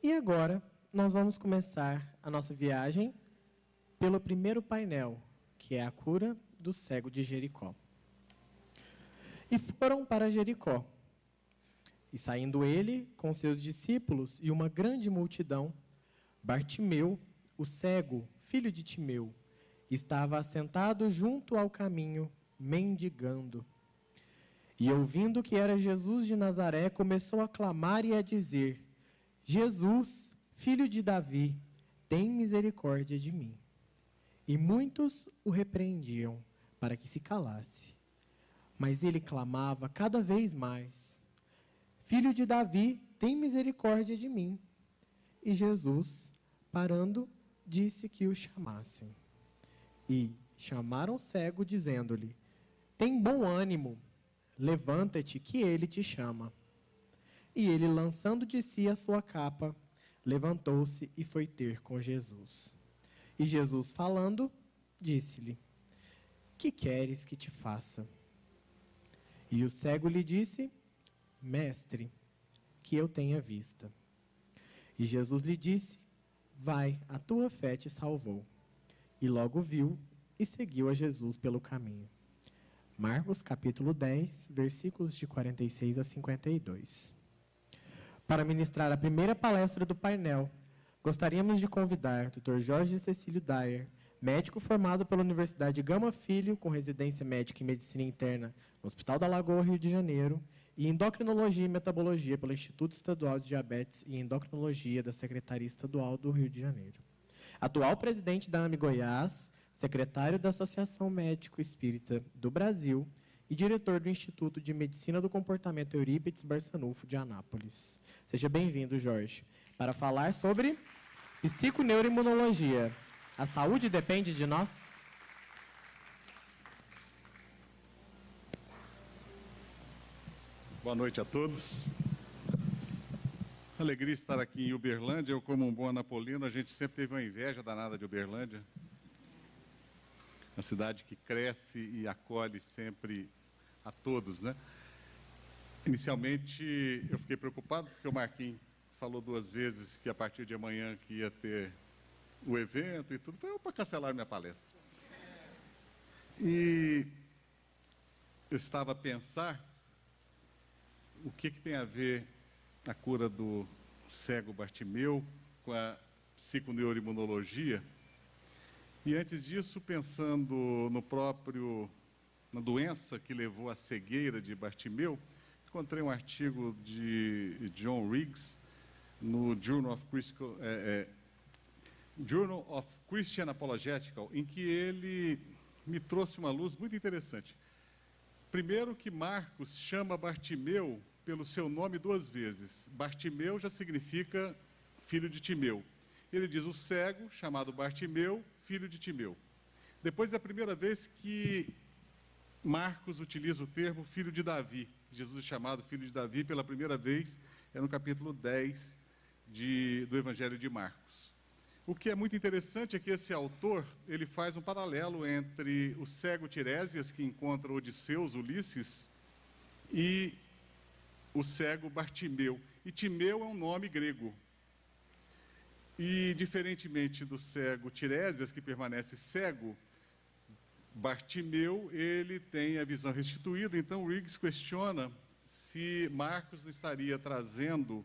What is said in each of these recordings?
E agora, nós vamos começar a nossa viagem pelo primeiro painel, que é a cura do cego de Jericó. E foram para Jericó. E saindo ele com seus discípulos e uma grande multidão, Bartimeu, o cego, filho de Timeu, estava assentado junto ao caminho, mendigando. E ouvindo que era Jesus de Nazaré, começou a clamar e a dizer: Jesus, filho de Davi, tem misericórdia de mim. E muitos o repreendiam para que se calasse. Mas ele clamava cada vez mais: Filho de Davi, tem misericórdia de mim. E Jesus, parando, disse que o chamassem. E chamaram o cego, dizendo-lhe: Tem bom ânimo, levanta-te, que ele te chama. E ele, lançando de si a sua capa, levantou-se e foi ter com Jesus. E Jesus, falando, disse-lhe: Que queres que te faça? E o cego lhe disse: Mestre, que eu tenha vista. E Jesus lhe disse: Vai, a tua fé te salvou. E logo viu e seguiu a Jesus pelo caminho. Marcos capítulo 10, versículos de 46 a 52. Para ministrar a primeira palestra do painel, gostaríamos de convidar o Dr. Jorge Cecílio Dyer, médico formado pela Universidade Gama Filho, com residência médica em medicina interna no Hospital da Lagoa, Rio de Janeiro, e endocrinologia e metabologia pelo Instituto Estadual de Diabetes e Endocrinologia da Secretaria Estadual do Rio de Janeiro. Atual presidente da AME Goiás, secretário da Associação Médico Espírita do Brasil e diretor do Instituto de Medicina do Comportamento Eurípides Barçanufo de Anápolis. Seja bem-vindo, Jorge, para falar sobre psiconeuroimunologia. A saúde depende de nós? Boa noite a todos. Alegria estar aqui em Uberlândia. Eu, como um bom anapolino, a gente sempre teve uma inveja danada de Uberlândia. Uma cidade que cresce e acolhe sempre a todos, né? Inicialmente, eu fiquei preocupado porque o Marquinhos falou 2 vezes que a partir de amanhã que ia ter o evento e tudo. Foi para cancelar minha palestra. E eu estava a pensar o que tem a ver a cura do cego Bartimeu com a psiconeuroimunologia. E antes disso, pensando na doença que levou à cegueira de Bartimeu, encontrei um artigo de John Riggs no Journal of Christian Apologetical, em que ele me trouxe uma luz muito interessante. Primeiro, que Marcos chama Bartimeu pelo seu nome 2 vezes. Bartimeu já significa filho de Timeu. Ele diz o cego, chamado Bartimeu, filho de Timeu. Depois é a primeira vez que Marcos utiliza o termo filho de Davi. Jesus é chamado filho de Davi pela primeira vez, é no capítulo 10 do Evangelho de Marcos. O que é muito interessante é que esse autor, ele faz um paralelo entre o cego Tiresias, que encontra Odisseus, Ulisses, e o cego Bartimeu. E Timeu é um nome grego. E, diferentemente do cego Tiresias, que permanece cego, Bartimeu, ele tem a visão restituída. Então, Riggs questiona se Marcos não estaria trazendo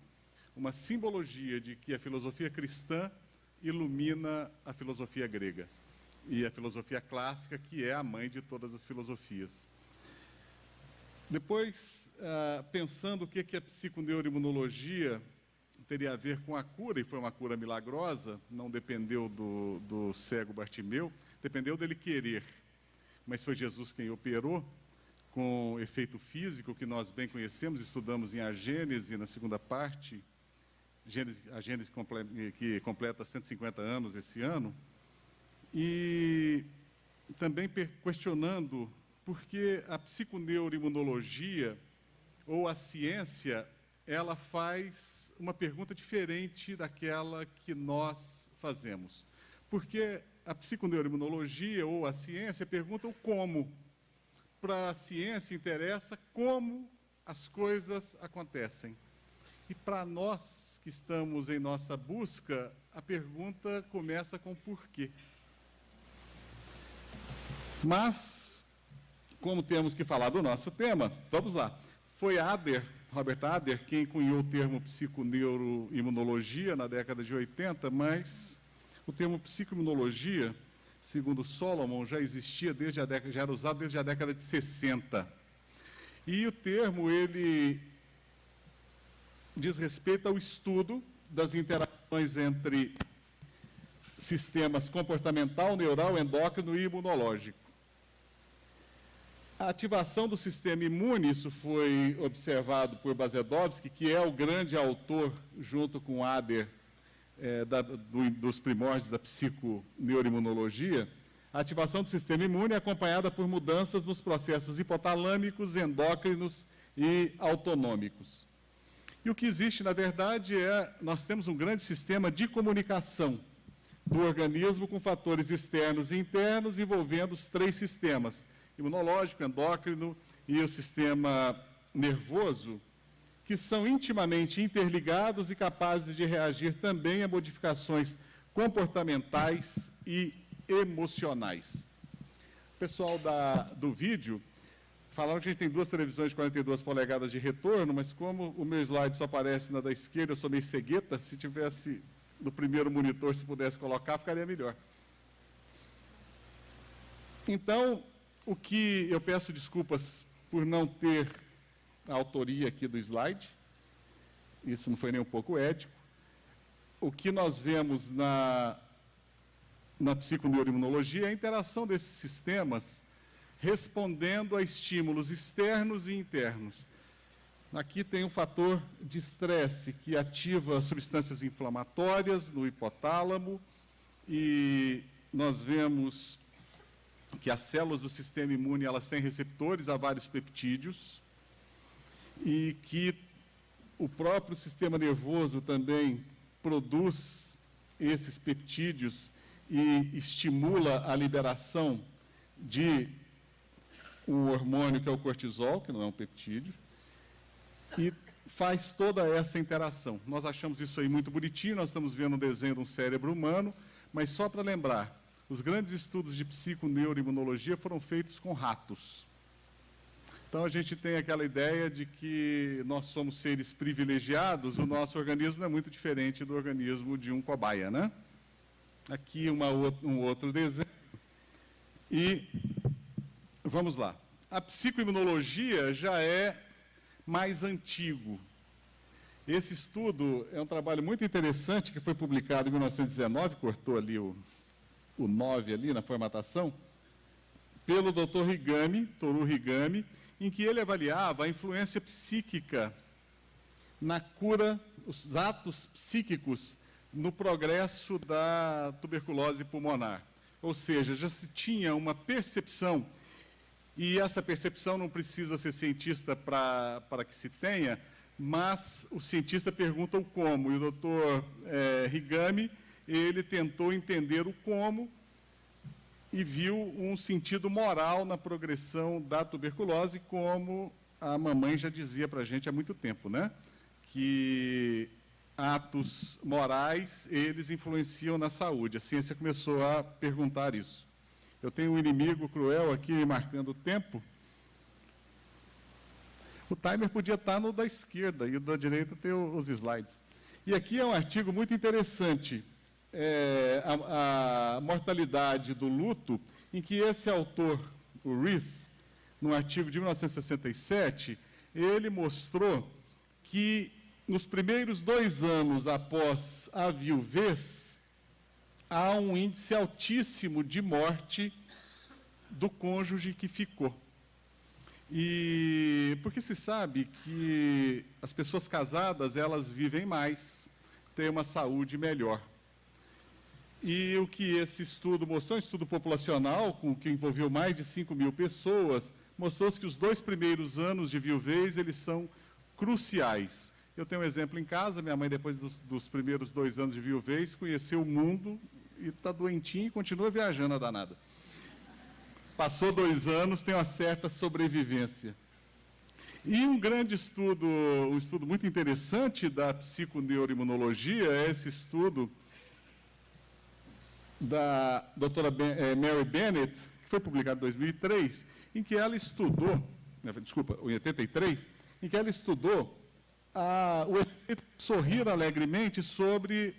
uma simbologia de que a filosofia cristã ilumina a filosofia grega e a filosofia clássica, que é a mãe de todas as filosofias. Depois, pensando o que a psiconeuroimunologia teria a ver com a cura, e foi uma cura milagrosa, não dependeu do cego Bartimeu, dependeu dele querer, mas foi Jesus quem operou, com efeito físico que nós bem conhecemos, estudamos em A Gênese, na segunda parte, a Gênese que completa 150 anos esse ano, e também questionando por que a psiconeuroimunologia, ou a ciência, ela faz uma pergunta diferente daquela que nós fazemos. Porque a psiconeuroimunologia, ou a ciência, pergunta o como. Para a ciência interessa como as coisas acontecem. que para nós que estamos em nossa busca, a pergunta começa com porquê. Mas, como temos que falar do nosso tema, vamos lá. Foi Robert Adler, quem cunhou o termo psiconeuroimunologia na década de 80, mas o termo psicoimunologia, segundo Solomon, já existia já era usado desde a década de 60. E o termo, ele diz respeito ao estudo das interações entre sistemas comportamental, neural, endócrino e imunológico. A ativação do sistema imune, isso foi observado por Bazedowski, que é o grande autor, junto com Adler, dos primórdios da psiconeuroimunologia. A ativação do sistema imune é acompanhada por mudanças nos processos hipotalâmicos, endócrinos e autonômicos. E o que existe, na verdade, nós temos um grande sistema de comunicação do organismo com fatores externos e internos, envolvendo os três sistemas, imunológico, endócrino e o sistema nervoso, que são intimamente interligados e capazes de reagir também a modificações comportamentais e emocionais. O pessoal do vídeo falaram que a gente tem duas televisões de 42 polegadas de retorno, mas como o meu slide só aparece na da esquerda, eu sou meio cegueta, se tivesse no primeiro monitor, se pudesse colocar, ficaria melhor. Então, o que eu peço desculpas por não ter a autoria aqui do slide, isso não foi nem um pouco ético. O que nós vemos na psiconeuroimunologia é a interação desses sistemas respondendo a estímulos externos e internos. Aqui tem um fator de estresse que ativa substâncias inflamatórias no hipotálamo e nós vemos que as células do sistema imune, elas têm receptores a vários peptídeos e que o próprio sistema nervoso também produz esses peptídeos e estimula a liberação de um hormônio que é o cortisol, que não é um peptídeo, e faz toda essa interação. Nós achamos isso aí muito bonitinho, nós estamos vendo um desenho de um cérebro humano, mas só para lembrar, os grandes estudos de psiconeuroimunologia foram feitos com ratos. Então, a gente tem aquela ideia de que nós somos seres privilegiados, o nosso organismo é muito diferente do organismo de um cobaia, né? Aqui um outro desenho. E vamos lá. A psicoimunologia já é mais antigo. Esse estudo é um trabalho muito interessante que foi publicado em 1919, cortou ali o 9 ali na formatação, pelo Dr. Toru Higami, em que ele avaliava a influência psíquica na cura, os atos psíquicos no progresso da tuberculose pulmonar. Ou seja, já se tinha uma percepção, e essa percepção não precisa ser cientista para que se tenha, mas o cientista pergunta o como, e o Dr. Higami, ele tentou entender o como e viu um sentido moral na progressão da tuberculose, como a mamãe já dizia para a gente há muito tempo, né? Que atos morais, eles influenciam na saúde. A ciência começou a perguntar isso. Eu tenho um inimigo cruel aqui me marcando o tempo. O timer podia estar no da esquerda e o da direita tem os slides. E aqui é um artigo muito interessante, a mortalidade do luto, em que esse autor, o Rees, num artigo de 1967, ele mostrou que nos primeiros 2 anos após a viuvez, há um índice altíssimo de morte do cônjuge que ficou. E porque se sabe que as pessoas casadas, elas vivem mais, têm uma saúde melhor. E o que esse estudo mostrou, um estudo populacional, que envolveu mais de 5.000 pessoas, mostrou que os 2 primeiros anos de viuvez, eles são cruciais. Eu tenho um exemplo em casa, minha mãe, depois dos primeiros 2 anos de viuvez, conheceu o mundo e está doentinha e continua viajando a danada. Passou 2 anos, tem uma certa sobrevivência. E um estudo muito interessante da psiconeuroimunologia é esse estudo da doutora Mary Bennett, que foi publicado em 2003, em que ela estudou, em 83, em que ela estudou o efeito de sorrir alegremente sobre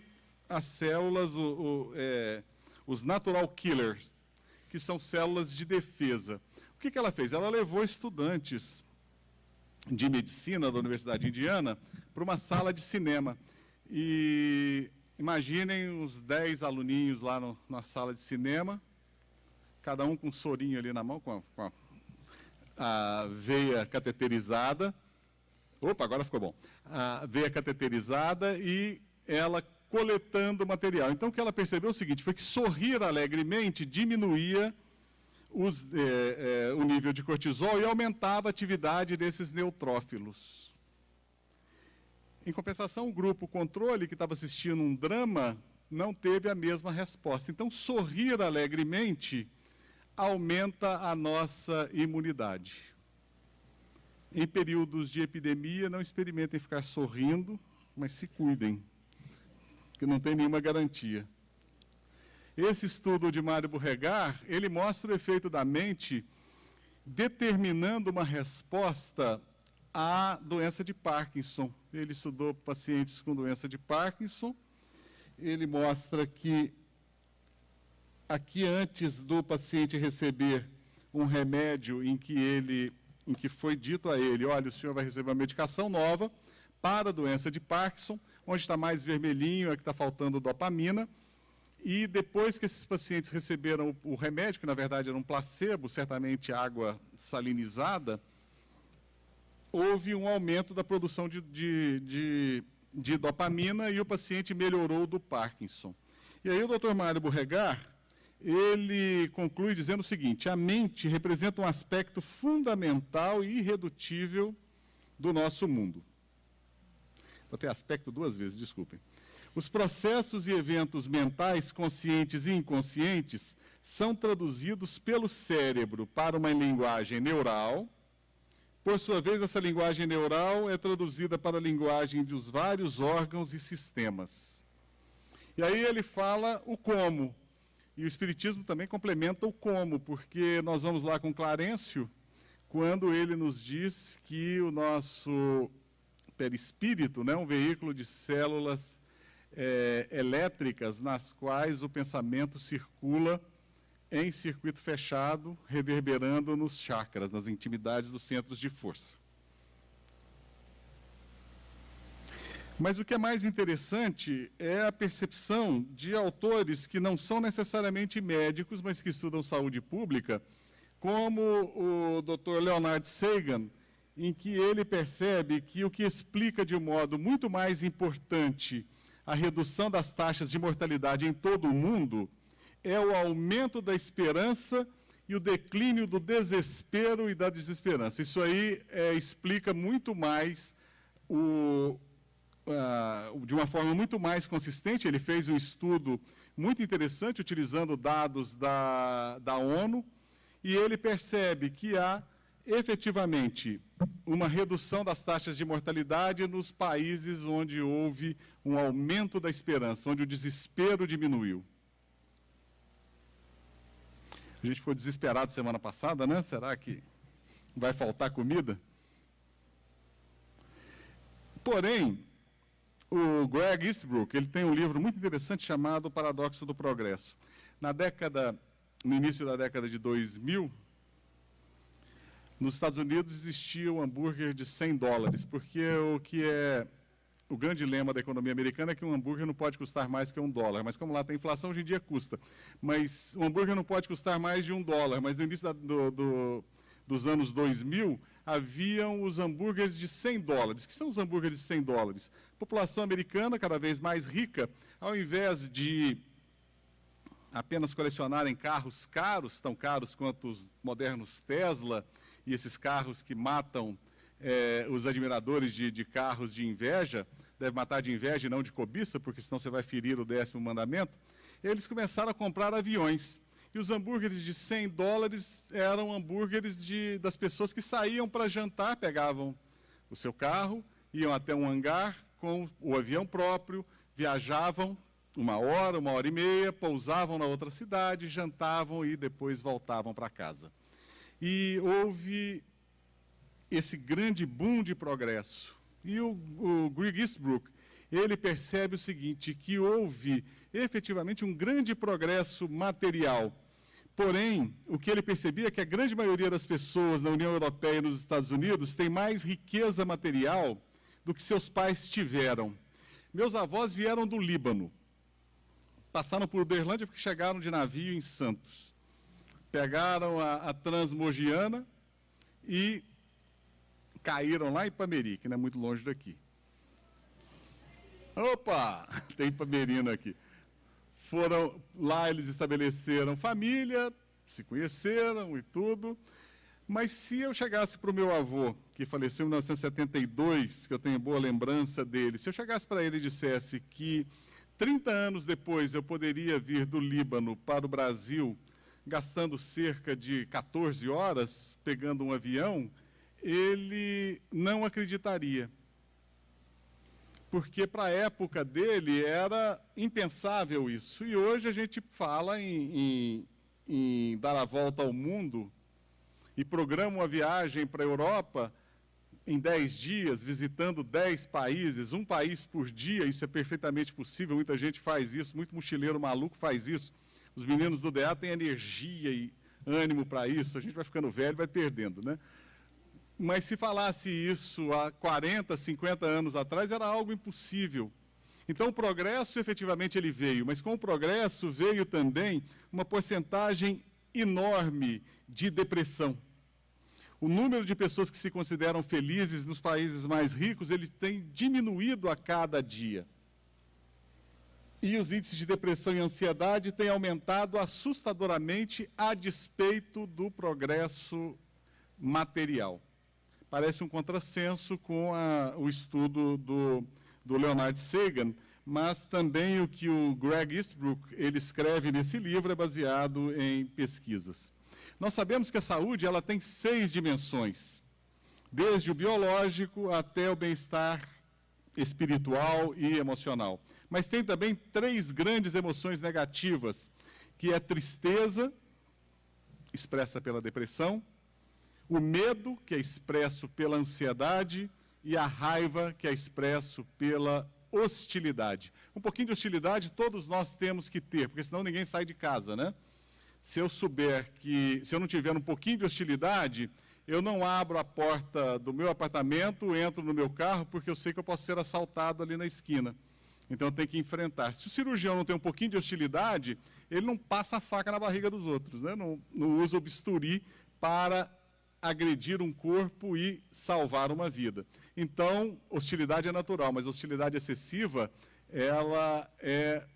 as células, os natural killers, que são células de defesa. O que ela fez? Ela levou estudantes de medicina da Universidade Indiana para uma sala de cinema. E imaginem os 10 aluninhos lá na sala de cinema, cada um com um sorinho ali na mão, com a veia cateterizada. Opa, agora ficou bom. A veia cateterizada e ela coletando material. Então, o que ela percebeu é o seguinte, foi que sorrir alegremente diminuía o nível de cortisol e aumentava a atividade desses neutrófilos. Em compensação, o grupo controle, que estava assistindo um drama, não teve a mesma resposta. Então, sorrir alegremente aumenta a nossa imunidade. Em períodos de epidemia, não experimentem ficar sorrindo, mas se cuidem, que não tem nenhuma garantia. Esse estudo de Mário Burregar, ele mostra o efeito da mente determinando uma resposta à doença de Parkinson. Ele estudou pacientes com doença de Parkinson. Ele mostra que aqui, antes do paciente receber um remédio em que foi dito a ele, olha, o senhor vai receber uma medicação nova para a doença de Parkinson, onde está mais vermelhinho é que está faltando dopamina. E depois que esses pacientes receberam o remédio, que na verdade era um placebo, certamente água salinizada, houve um aumento da produção de dopamina e o paciente melhorou do Parkinson. E aí o Dr. Mário Burregar, ele conclui dizendo o seguinte, a mente representa um aspecto fundamental e irredutível do nosso mundo. Vou ter aspecto 2 vezes, desculpem. Os processos e eventos mentais, conscientes e inconscientes, são traduzidos pelo cérebro para uma linguagem neural. Por sua vez, essa linguagem neural é traduzida para a linguagem dos vários órgãos e sistemas. E aí ele fala o como. E o Espiritismo também complementa o como, porque nós vamos lá com Clarencio, quando ele nos diz que o nosso perispírito, né, um veículo de células elétricas nas quais o pensamento circula em circuito fechado, reverberando nos chakras, nas intimidades dos centros de força. Mas o que é mais interessante é a percepção de autores que não são necessariamente médicos, mas que estudam saúde pública, como o Dr. Leonard Sagan, em que ele percebe que o que explica de um modo muito mais importante a redução das taxas de mortalidade em todo o mundo é o aumento da esperança e o declínio do desespero e da desesperança. Isso aí explica muito mais, de uma forma muito mais consistente. Ele fez um estudo muito interessante, utilizando dados da ONU, e ele percebe que há efetivamente uma redução das taxas de mortalidade nos países onde houve um aumento da esperança, onde o desespero diminuiu. A gente ficou desesperado semana passada, né? Será que vai faltar comida? Porém, o Greg Eastbrook, ele tem um livro muito interessante chamado O Paradoxo do Progresso. No início da década de 2000, nos Estados Unidos existia um hambúrguer de $100, porque o grande lema da economia americana é que um hambúrguer não pode custar mais que $1. Mas como lá tem inflação, hoje em dia custa. Mas o hambúrguer não pode custar mais de $1. Mas no início dos anos 2000, haviam os hambúrgueres de $100. O que são os hambúrgueres de $100? A população americana, cada vez mais rica, ao invés de apenas colecionarem carros caros, tão caros quanto os modernos Tesla, e esses carros que matam os admiradores de carros de inveja, deve matar de inveja e não de cobiça, porque senão você vai ferir o 10º mandamento, eles começaram a comprar aviões. e os hambúrgueres de $100 eram hambúrgueres das pessoas que saíam para jantar, pegavam o seu carro, iam até um hangar com o avião próprio, viajavam 1 hora, 1 hora e meia, pousavam na outra cidade, jantavam e depois voltavam para casa. E houve esse grande boom de progresso. E o Greg Eastbrook, ele percebe o seguinte, que houve efetivamente um grande progresso material. Porém, o que ele percebia é que a grande maioria das pessoas na União Europeia e nos Estados Unidos tem mais riqueza material do que seus pais tiveram. Meus avós vieram do Líbano. Passaram por Uberlândia porque chegaram de navio em Santos. Pegaram a Transmogiana e caíram lá em Ipameri, que não é muito longe daqui. Opa! Tem Ipamerina aqui. Foram lá, eles estabeleceram família, se conheceram e tudo. Mas se eu chegasse para o meu avô, que faleceu em 1972, que eu tenho boa lembrança dele, se eu chegasse para ele e dissesse que 30 anos depois eu poderia vir do Líbano para o Brasil, gastando cerca de 14 horas, pegando um avião, ele não acreditaria. Porque para a época dele era impensável isso. E hoje a gente fala em dar a volta ao mundo e programa uma viagem para a Europa em 10 dias, visitando 10 países, um país por dia. Isso é perfeitamente possível, muita gente faz isso, muito mochileiro maluco faz isso. Os meninos do DEA têm energia e ânimo para isso, a gente vai ficando velho, vai perdendo, né? Mas se falasse isso há 40, 50 anos atrás, era algo impossível. Então, o progresso, efetivamente, ele veio, mas com o progresso veio também uma porcentagem enorme de depressão. O número de pessoas que se consideram felizes nos países mais ricos, eles têm diminuído a cada dia. E os índices de depressão e ansiedade têm aumentado assustadoramente a despeito do progresso material. Parece um contrassenso com o estudo do Leonard Sagan, mas também o que o Greg Eastbrook ele escreve nesse livro é baseado em pesquisas. Nós sabemos que a saúde ela tem 6 dimensões, desde o biológico até o bem-estar espiritual e emocional. Mas tem também 3 grandes emoções negativas, que é a tristeza, expressa pela depressão, o medo, que é expresso pela ansiedade, e a raiva, que é expresso pela hostilidade. Um pouquinho de hostilidade todos nós temos que ter, porque senão ninguém sai de casa, né? Se eu souber que, se eu não tiver um pouquinho de hostilidade, eu não abro a porta do meu apartamento, entro no meu carro, porque eu sei que eu posso ser assaltado ali na esquina. Então eu tenho que enfrentar. Se o cirurgião não tem um pouquinho de hostilidade, ele não passa a faca na barriga dos outros, né? Não usa o bisturi para agredir um corpo e salvar uma vida. Então, hostilidade é natural, mas hostilidade excessiva, ela é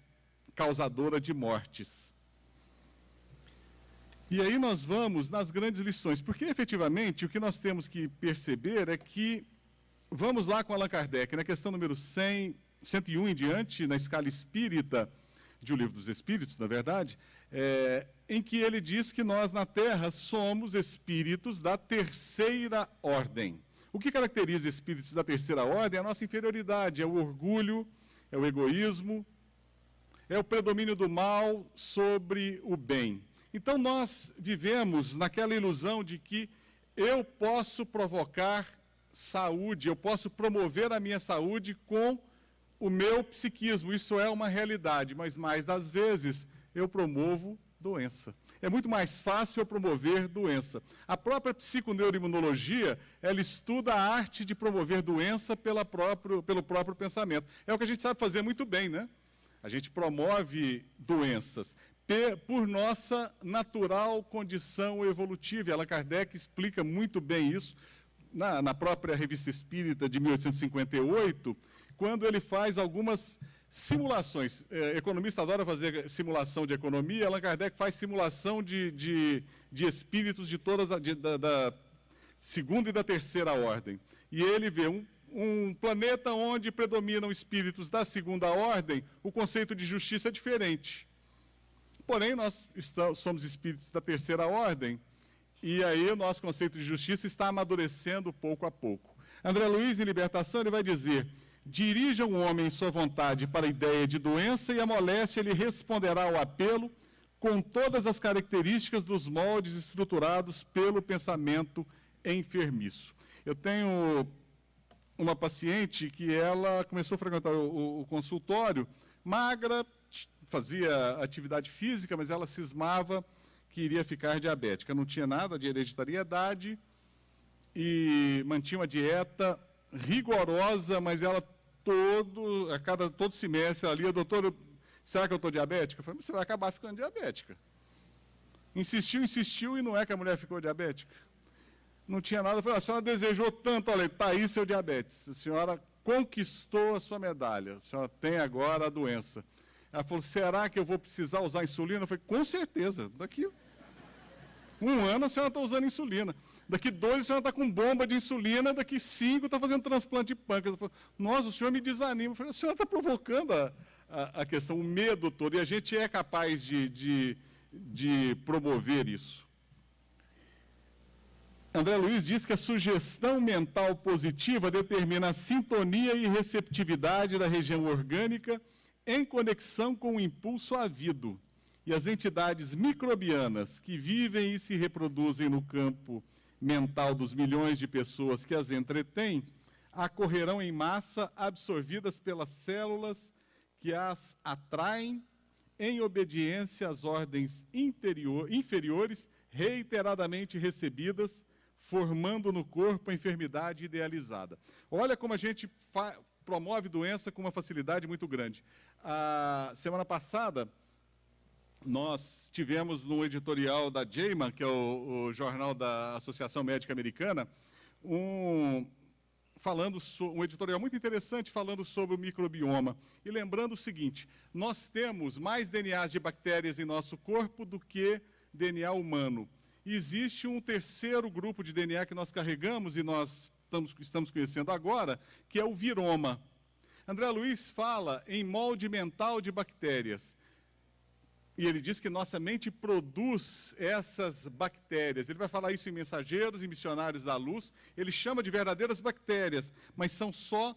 causadora de mortes. E aí nós vamos nas grandes lições, porque efetivamente o que nós temos que perceber é que, vamos lá com Allan Kardec, na questão número 101 em diante, na escala espírita, de O Livro dos Espíritos, na verdade, em que ele diz que nós na Terra somos espíritos da terceira ordem. O que caracteriza espíritos da terceira ordem é a nossa inferioridade, é o orgulho, é o egoísmo, é o predomínio do mal sobre o bem. Então nós vivemos naquela ilusão de que eu posso provocar saúde, eu posso promover a minha saúde com o meu psiquismo, isso é uma realidade, mas mais das vezes eu promovo doença. É muito mais fácil eu promover doença. A própria psiconeuroimunologia, ela estuda a arte de promover doença pelo próprio pensamento. É o que a gente sabe fazer muito bem, né? A gente promove doenças por nossa natural condição evolutiva. Allan Kardec explica muito bem isso na própria Revista Espírita de 1858, quando ele faz algumas simulações. Economista adora fazer simulação de economia, Allan Kardec faz simulação de espíritos de todas da segunda e da terceira ordem. E ele vê um planeta onde predominam espíritos da segunda ordem, o conceito de justiça é diferente. Porém, nós somos espíritos da terceira ordem, e aí o nosso conceito de justiça está amadurecendo pouco a pouco. André Luiz, em Libertação, ele vai dizer: dirija o homem em sua vontade para a ideia de doença e a moléstia lhe responderá ao apelo com todas as características dos moldes estruturados pelo pensamento enfermiço. Eu tenho uma paciente que ela começou a frequentar o consultório, magra, fazia atividade física, mas ela cismava que iria ficar diabética. Não tinha nada de hereditariedade e mantinha uma dieta rigorosa, mas ela todo semestre ela lia: doutor, será que eu estou diabética? Eu falei: você vai acabar ficando diabética. Insistiu e não é que a mulher ficou diabética. Não tinha nada. Eu falei: a senhora desejou tanto, olha, está aí seu diabetes. A senhora conquistou a sua medalha, a senhora tem agora a doença. Ela falou: será que eu vou precisar usar insulina? Eu falei: com certeza, daqui 1 ano a senhora está usando insulina. Daqui 2 a senhora está com bomba de insulina, daqui 5 está fazendo transplante de pâncreas. Eu falei: nossa, o senhor me desanima. Eu falei: a senhora está provocando a questão, o medo todo, e a gente é capaz de promover isso. André Luiz diz que a sugestão mental positiva determina a sintonia e receptividade da região orgânica em conexão com o impulso havido. E as entidades microbianas que vivem e se reproduzem no campo mental dos milhões de pessoas que as entretêm, acorrerão em massa absorvidas pelas células que as atraem em obediência às ordens inferiores reiteradamente recebidas, formando no corpo a enfermidade idealizada. Olha como a gente promove doença com uma facilidade muito grande. A semana passada, nós tivemos no editorial da JAMA, que é o jornal da Associação Médica Americana, um editorial muito interessante falando sobre o microbioma. E lembrando o seguinte: nós temos mais DNAs de bactérias em nosso corpo do que DNA humano. E existe um terceiro grupo de DNA que nós carregamos e nós estamos conhecendo agora, que é o viroma. André Luiz fala em molde mental de bactérias. E ele diz que nossa mente produz essas bactérias. Ele vai falar isso em Mensageiros e Missionários da Luz. Ele chama de verdadeiras bactérias, mas são só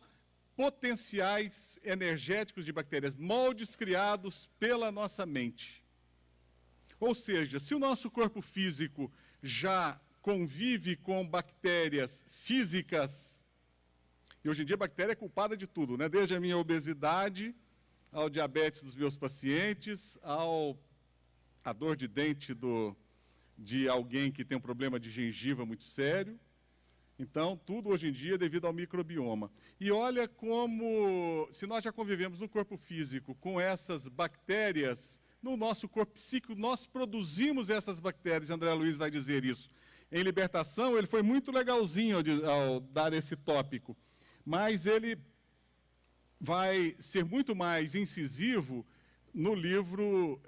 potenciais energéticos de bactérias, moldes criados pela nossa mente. Ou seja, se o nosso corpo físico já convive com bactérias físicas, e hoje em dia a bactéria é culpada de tudo, né? Desde a minha obesidade, ao diabetes dos meus pacientes, à dor de dente de alguém que tem um problema de gengiva muito sério. Então, tudo hoje em dia é devido ao microbioma. E olha como, se nós já convivemos no corpo físico com essas bactérias, no nosso corpo psíquico, nós produzimos essas bactérias. André Luiz vai dizer isso. Em Libertação, ele foi muito legalzinho ao dar esse tópico, mas ele vai ser muito mais incisivo no livro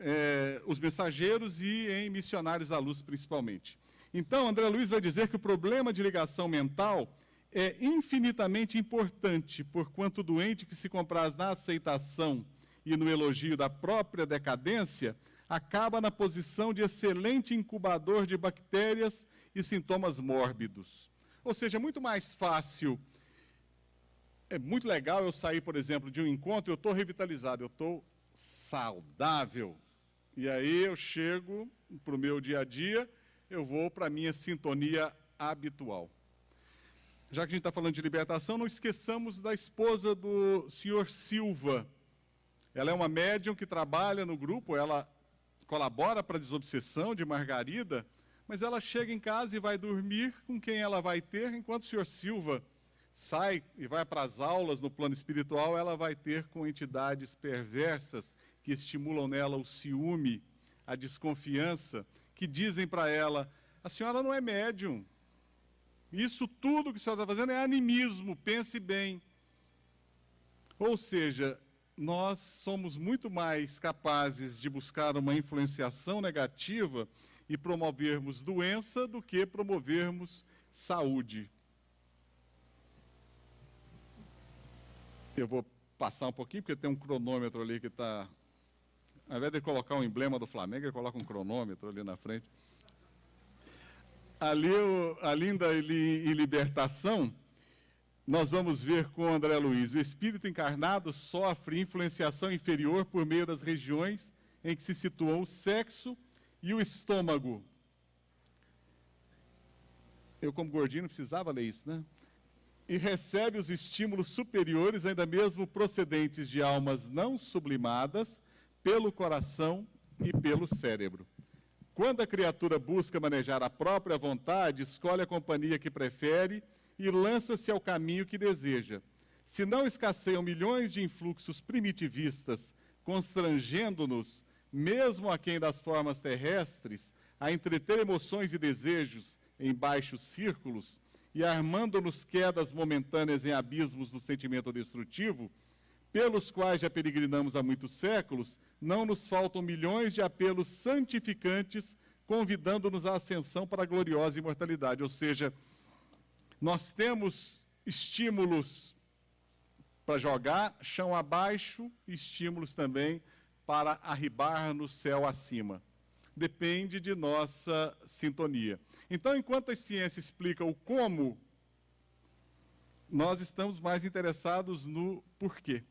Os Mensageiros e em Missionários da Luz, principalmente. Então, André Luiz vai dizer que o problema de ligação mental é infinitamente importante, porquanto o doente que se compraz na aceitação e no elogio da própria decadência acaba na posição de excelente incubador de bactérias e sintomas mórbidos. Ou seja, é muito mais fácil, é muito legal eu sair, por exemplo, de um encontro, eu estou revitalizado, eu estou saudável. E aí eu chego para o meu dia a dia, eu vou para a minha sintonia habitual. Já que a gente está falando de libertação, não esqueçamos da esposa do senhor Silva. Ela é uma médium que trabalha no grupo, ela colabora para a desobsessão de Margarida, mas ela chega em casa e vai dormir com quem ela vai ter, enquanto o senhor Silva sai e vai para as aulas no plano espiritual, ela vai ter com entidades perversas que estimulam nela o ciúme, a desconfiança, que dizem para ela: a senhora não é médium, isso tudo que a senhora está fazendo é animismo, pense bem. Ou seja, nós somos muito mais capazes de buscar uma influenciação negativa e promovermos doença do que promovermos saúde. Eu vou passar um pouquinho, porque tem um cronômetro ali que está Ao invés de colocar um emblema do Flamengo, ele coloca um cronômetro ali na frente. Ali, ainda em Libertação, nós vamos ver com André Luiz, o espírito encarnado sofre influenciação inferior por meio das regiões em que se situam o sexo e o estômago. Eu, como gordinho, não precisava ler isso, né? E recebe os estímulos superiores, ainda mesmo procedentes de almas não sublimadas, pelo coração e pelo cérebro. Quando a criatura busca manejar a própria vontade, escolhe a companhia que prefere e lança-se ao caminho que deseja. Se não escasseiam milhões de influxos primitivistas, constrangendo-nos, mesmo aquém das formas terrestres, a entreter emoções e desejos em baixos círculos e armando-nos quedas momentâneas em abismos do sentimento destrutivo, pelos quais já peregrinamos há muitos séculos, não nos faltam milhões de apelos santificantes, convidando-nos à ascensão para a gloriosa imortalidade. Ou seja, nós temos estímulos para jogar chão abaixo, estímulos também para arribar no céu acima. Depende de nossa sintonia. Então, enquanto a ciência explica o como, nós estamos mais interessados no porquê.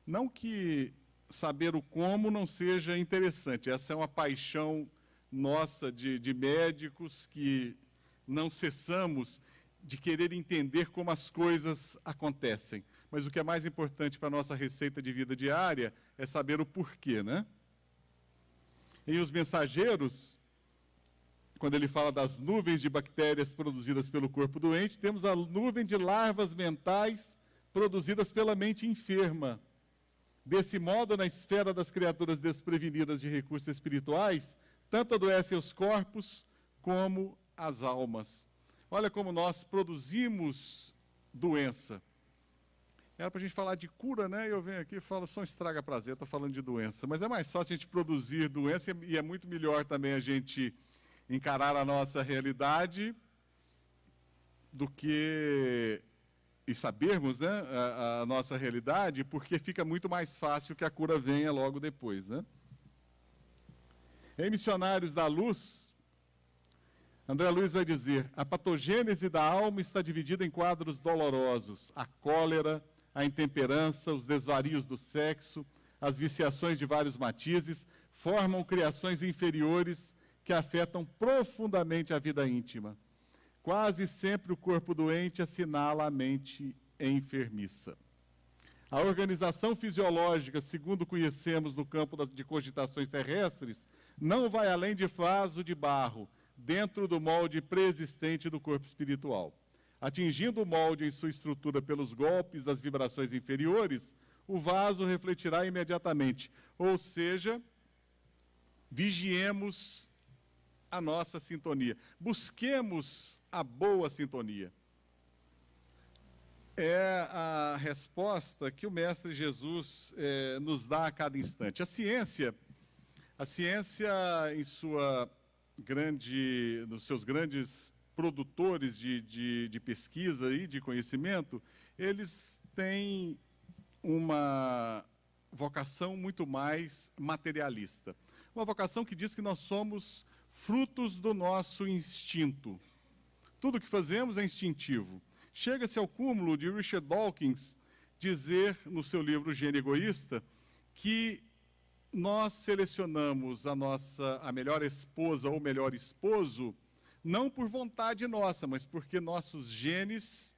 Não que saber o como não seja interessante, essa é uma paixão nossa de médicos que não cessamos de querer entender como as coisas acontecem. Mas o que é mais importante para a nossa receita de vida diária é saber o porquê, né? Em Os Mensageiros, quando ele fala das nuvens de bactérias produzidas pelo corpo doente, temos a nuvem de larvas mentais produzidas pela mente enferma. Desse modo, na esfera das criaturas desprevenidas de recursos espirituais, tanto adoecem os corpos como as almas. Olha como nós produzimos doença. Era para a gente falar de cura, né? Eu venho aqui e falo, só um estraga prazer, estou falando de doença. Mas é mais fácil a gente produzir doença e é muito melhor também a gente encarar a nossa realidade do que... e sabermos, né, a nossa realidade, porque fica muito mais fácil que a cura venha logo depois, né? Em Missionários da Luz, André Luiz vai dizer, a patogênese da alma está dividida em quadros dolorosos, a cólera, a intemperança, os desvarios do sexo, as viciações de vários matizes, formam criações inferiores que afetam profundamente a vida íntima. Quase sempre o corpo doente assinala a mente enfermiça. A organização fisiológica, segundo conhecemos no campo de cogitações terrestres, não vai além de vaso de barro, dentro do molde preexistente do corpo espiritual. Atingindo o molde em sua estrutura pelos golpes das vibrações inferiores, o vaso refletirá imediatamente. Ou seja, vigiemos a nossa sintonia. Busquemos a boa sintonia. É a resposta que o Mestre Jesus nos dá a cada instante. A ciência nos seus grandes produtores de pesquisa e de conhecimento, eles têm uma vocação muito mais materialista. Uma vocação que diz que nós somos frutos do nosso instinto. Tudo que fazemos é instintivo. Chega-se ao cúmulo de Richard Dawkins dizer, no seu livro Gênio Egoísta, que nós selecionamos a melhor esposa ou melhor esposo, não por vontade nossa, mas porque nossos genes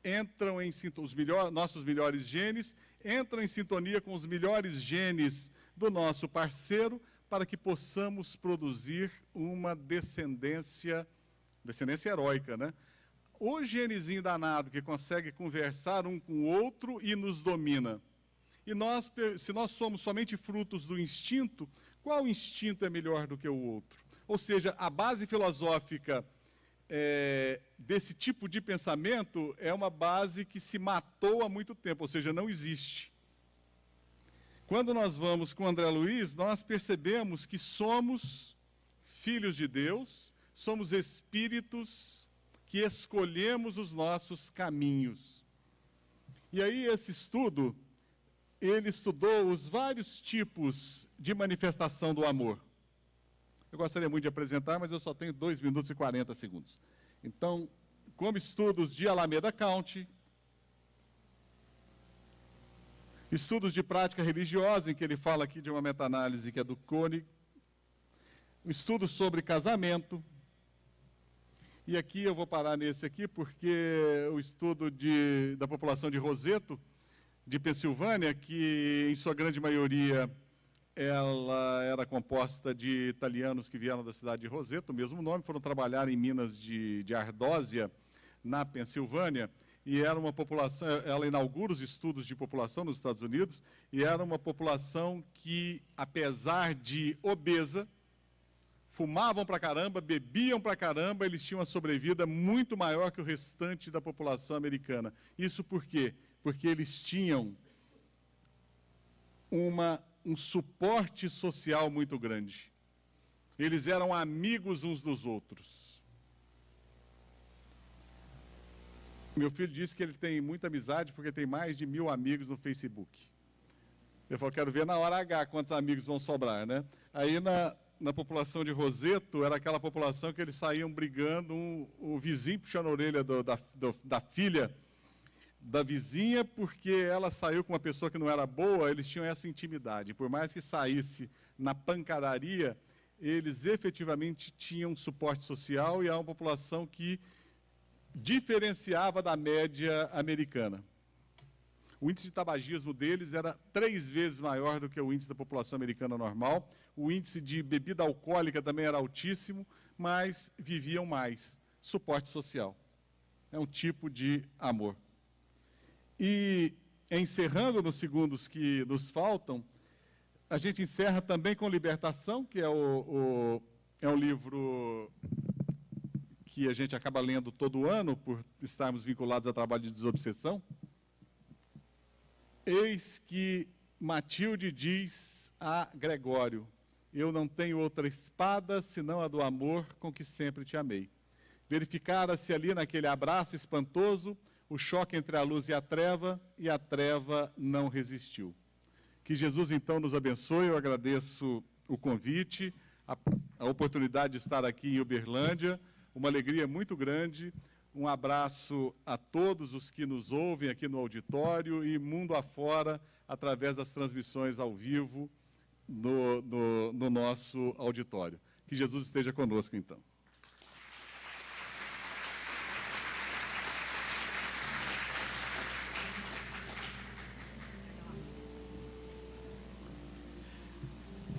entram em sintonia, nossos melhores genes entram em sintonia com os melhores genes do nosso parceiro, para que possamos produzir uma descendência heróica, né? O genezinho danado que consegue conversar um com o outro e nos domina. E se nós somos somente frutos do instinto, qual instinto é melhor do que o outro? Ou seja, a base filosófica desse tipo de pensamento é uma base que se matou há muito tempo, ou seja, não existe. Quando nós vamos com André Luiz, nós percebemos que somos filhos de Deus, somos espíritos que escolhemos os nossos caminhos. E aí esse estudo ele estudou os vários tipos de manifestação do amor. Eu gostaria muito de apresentar, mas eu só tenho 2 minutos e 40 segundos. Então, como estudos de Alameda County, estudos de prática religiosa, em que ele fala aqui de uma meta-análise que é do Koenig, um estudo sobre casamento, e aqui eu vou parar nesse aqui, porque o estudo da população de Roseto, de Pensilvânia, que em sua grande maioria ela era composta de italianos que vieram da cidade de Roseto, o mesmo nome, foram trabalhar em minas de ardósia, na Pensilvânia, e era uma população, ela inaugura os estudos de população nos Estados Unidos, e era uma população que, apesar de obesa, fumavam pra caramba, bebiam pra caramba, eles tinham uma sobrevida muito maior que o restante da população americana. Isso por quê? Porque eles tinham um suporte social muito grande. Eles eram amigos uns dos outros. Meu filho disse que ele tem muita amizade porque tem mais de 1000 amigos no Facebook. Eu falei, quero ver na hora H quantos amigos vão sobrar, né? Aí na população de Roseto, era aquela população que eles saíam brigando, o vizinho puxando a orelha da filha da vizinha, porque ela saiu com uma pessoa que não era boa, eles tinham essa intimidade. Por mais que saísse na pancadaria, eles efetivamente tinham suporte social, e é uma população que diferenciava da média americana. O índice de tabagismo deles era 3 vezes maior do que o índice da população americana normal. O índice de bebida alcoólica também era altíssimo, mas viviam mais. Suporte social. É um tipo de amor. E, encerrando nos segundos que nos faltam, a gente encerra também com Libertação, que é um livro que a gente acaba lendo todo ano, por estarmos vinculados a trabalho de desobsessão. Eis que Matilde diz a Gregório, eu não tenho outra espada, senão a do amor com que sempre te amei. Verificara-se ali naquele abraço espantoso, o choque entre a luz e a treva não resistiu. Que Jesus, então, nos abençoe. Eu agradeço o convite, a oportunidade de estar aqui em Uberlândia, uma alegria muito grande. Um abraço a todos os que nos ouvem aqui no auditório e mundo afora, através das transmissões ao vivo no nosso auditório. Que Jesus esteja conosco, então.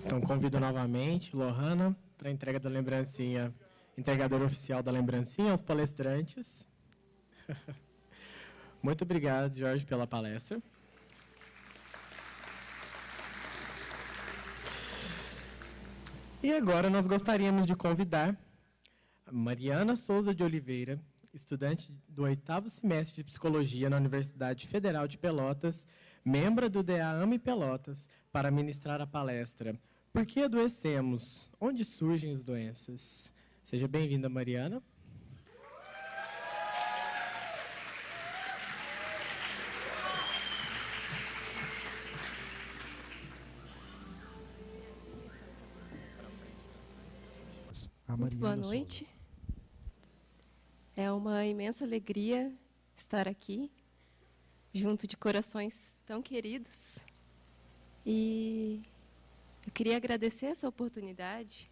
Então, convido novamente Lohana para a entrega da lembrancinha, entregador oficial da lembrancinha aos palestrantes. Muito obrigado, Jorge, pela palestra. E agora nós gostaríamos de convidar a Mariana Souza de Oliveira, estudante do 8º semestre de Psicologia na Universidade Federal de Pelotas, membro do DA AME Pelotas, para ministrar a palestra Por que adoecemos? Onde surgem as doenças? Seja bem-vinda, Mariana. Muito boa noite. É uma imensa alegria estar aqui, junto de corações tão queridos. E eu queria agradecer essa oportunidade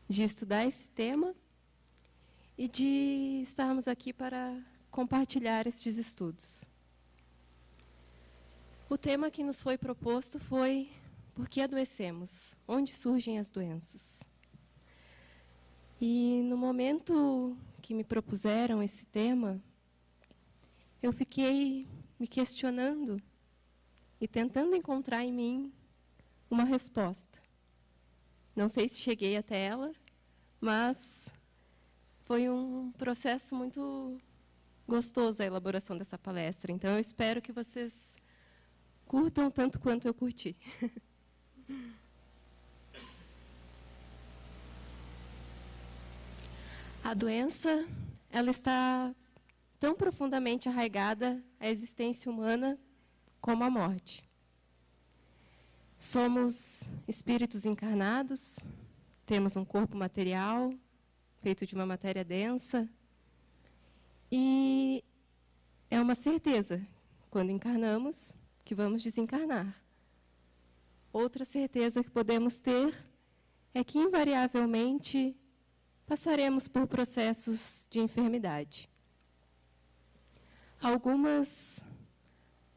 de estudar esse tema e de estarmos aqui para compartilhar estes estudos. O tema que nos foi proposto foi: por que adoecemos? Onde surgem as doenças? E no momento que me propuseram esse tema, eu fiquei me questionando e tentando encontrar em mim uma resposta. Não sei se cheguei até ela, mas foi um processo muito gostoso a elaboração dessa palestra. Então, eu espero que vocês curtam tanto quanto eu curti. A doença, ela está tão profundamente arraigada à existência humana como a morte. Somos espíritos encarnados, temos um corpo material, feito de uma matéria densa, e é uma certeza, quando encarnamos, que vamos desencarnar. Outra certeza que podemos ter é que, invariavelmente, passaremos por processos de enfermidade. Algumas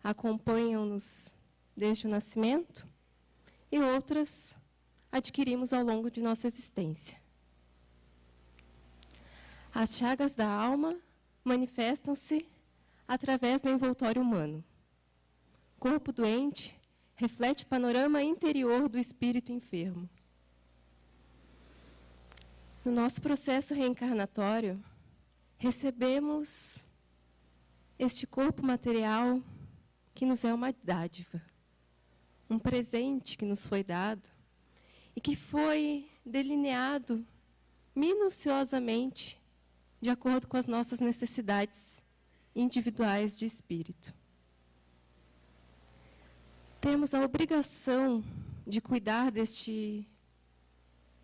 acompanham-nos desde o nascimento e outras adquirimos ao longo de nossa existência. As chagas da alma manifestam-se através do envoltório humano. Corpo doente reflete o panorama interior do espírito enfermo. No nosso processo reencarnatório, recebemos este corpo material que nos é uma dádiva, um presente que nos foi dado e que foi delineado minuciosamente de acordo com as nossas necessidades individuais de espírito. Temos a obrigação de cuidar deste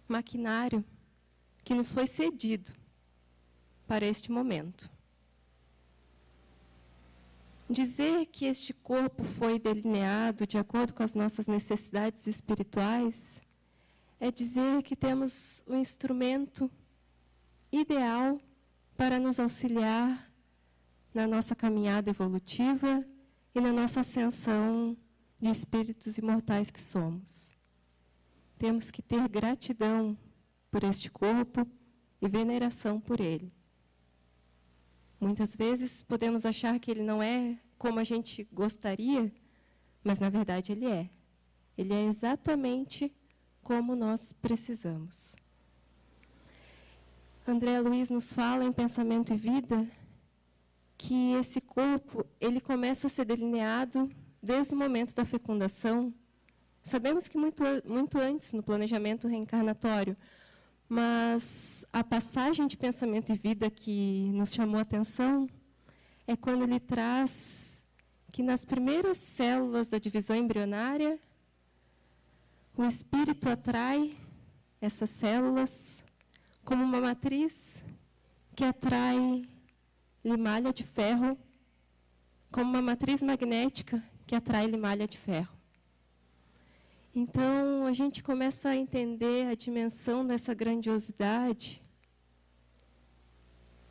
maquinário que nos foi cedido para este momento. Dizer que este corpo foi delineado de acordo com as nossas necessidades espirituais é dizer que temos o instrumento ideal para nos auxiliar na nossa caminhada evolutiva e na nossa ascensão de espíritos imortais que somos. Temos que ter gratidão por este corpo e veneração por ele. Muitas vezes podemos achar que ele não é como a gente gostaria, mas na verdade ele é. Ele é exatamente como nós precisamos. André Luiz nos fala em Pensamento e Vida que esse corpo ele começa a ser delineado desde o momento da fecundação. Sabemos que muito antes no planejamento reencarnatório, mas a passagem de Pensamento e Vida que nos chamou a atenção é quando ele traz que nas primeiras células da divisão embrionária, o espírito atrai essas células como uma matriz que atrai limalha de ferro, como uma matriz magnética que atrai limalha de ferro. Então, a gente começa a entender a dimensão dessa grandiosidade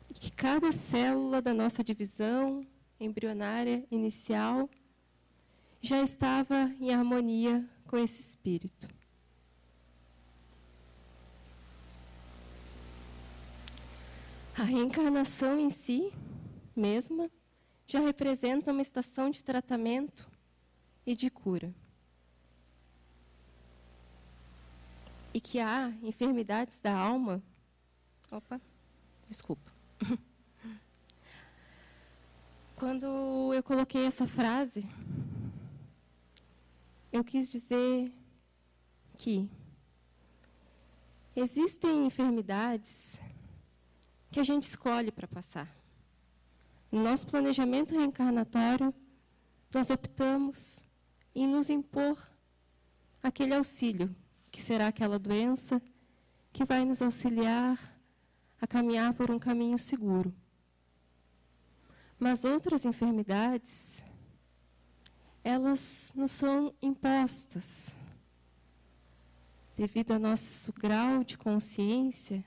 e que cada célula da nossa divisão embrionária inicial já estava em harmonia com esse espírito. A reencarnação em si mesma já representa uma estação de tratamento e de cura. E que há enfermidades da alma. Opa, desculpa. Quando eu coloquei essa frase, eu quis dizer que existem enfermidades que a gente escolhe para passar. No nosso planejamento reencarnatório, nós optamos em nos impor aquele auxílio, que será aquela doença que vai nos auxiliar a caminhar por um caminho seguro. Mas outras enfermidades, elas nos são impostas. Devido ao nosso grau de consciência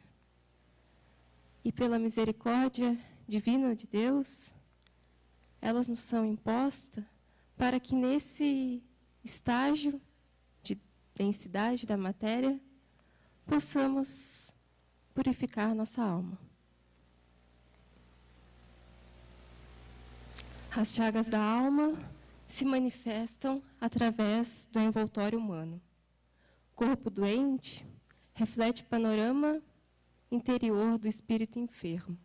e pela misericórdia divina de Deus, elas nos são impostas para que nesse estágio de densidade da matéria possamos purificar nossa alma. As chagas da alma se manifestam através do envoltório humano. O corpo doente reflete o panorama interior do espírito enfermo.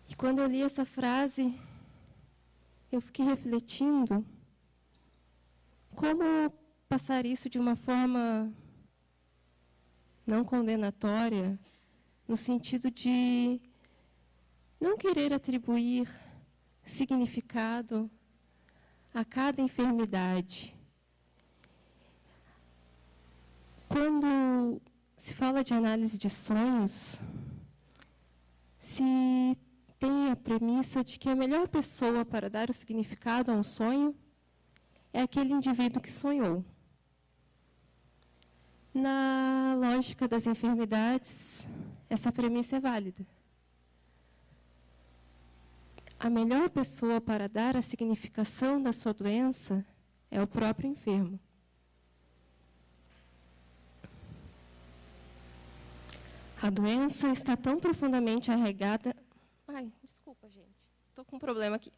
E quando eu li essa frase, eu fiquei refletindo como passar isso de uma forma não condenatória, no sentido de não querer atribuir significado a cada enfermidade, quando se fala de análise de sonhos, se tem a premissa de que a melhor pessoa para dar o significado a um sonho é aquele indivíduo que sonhou. Na lógica das enfermidades, essa premissa é válida. A melhor pessoa para dar a significação da sua doença é o próprio enfermo. A doença está tão profundamente arraigada... Ai, desculpa, gente. Estou com um problema aqui.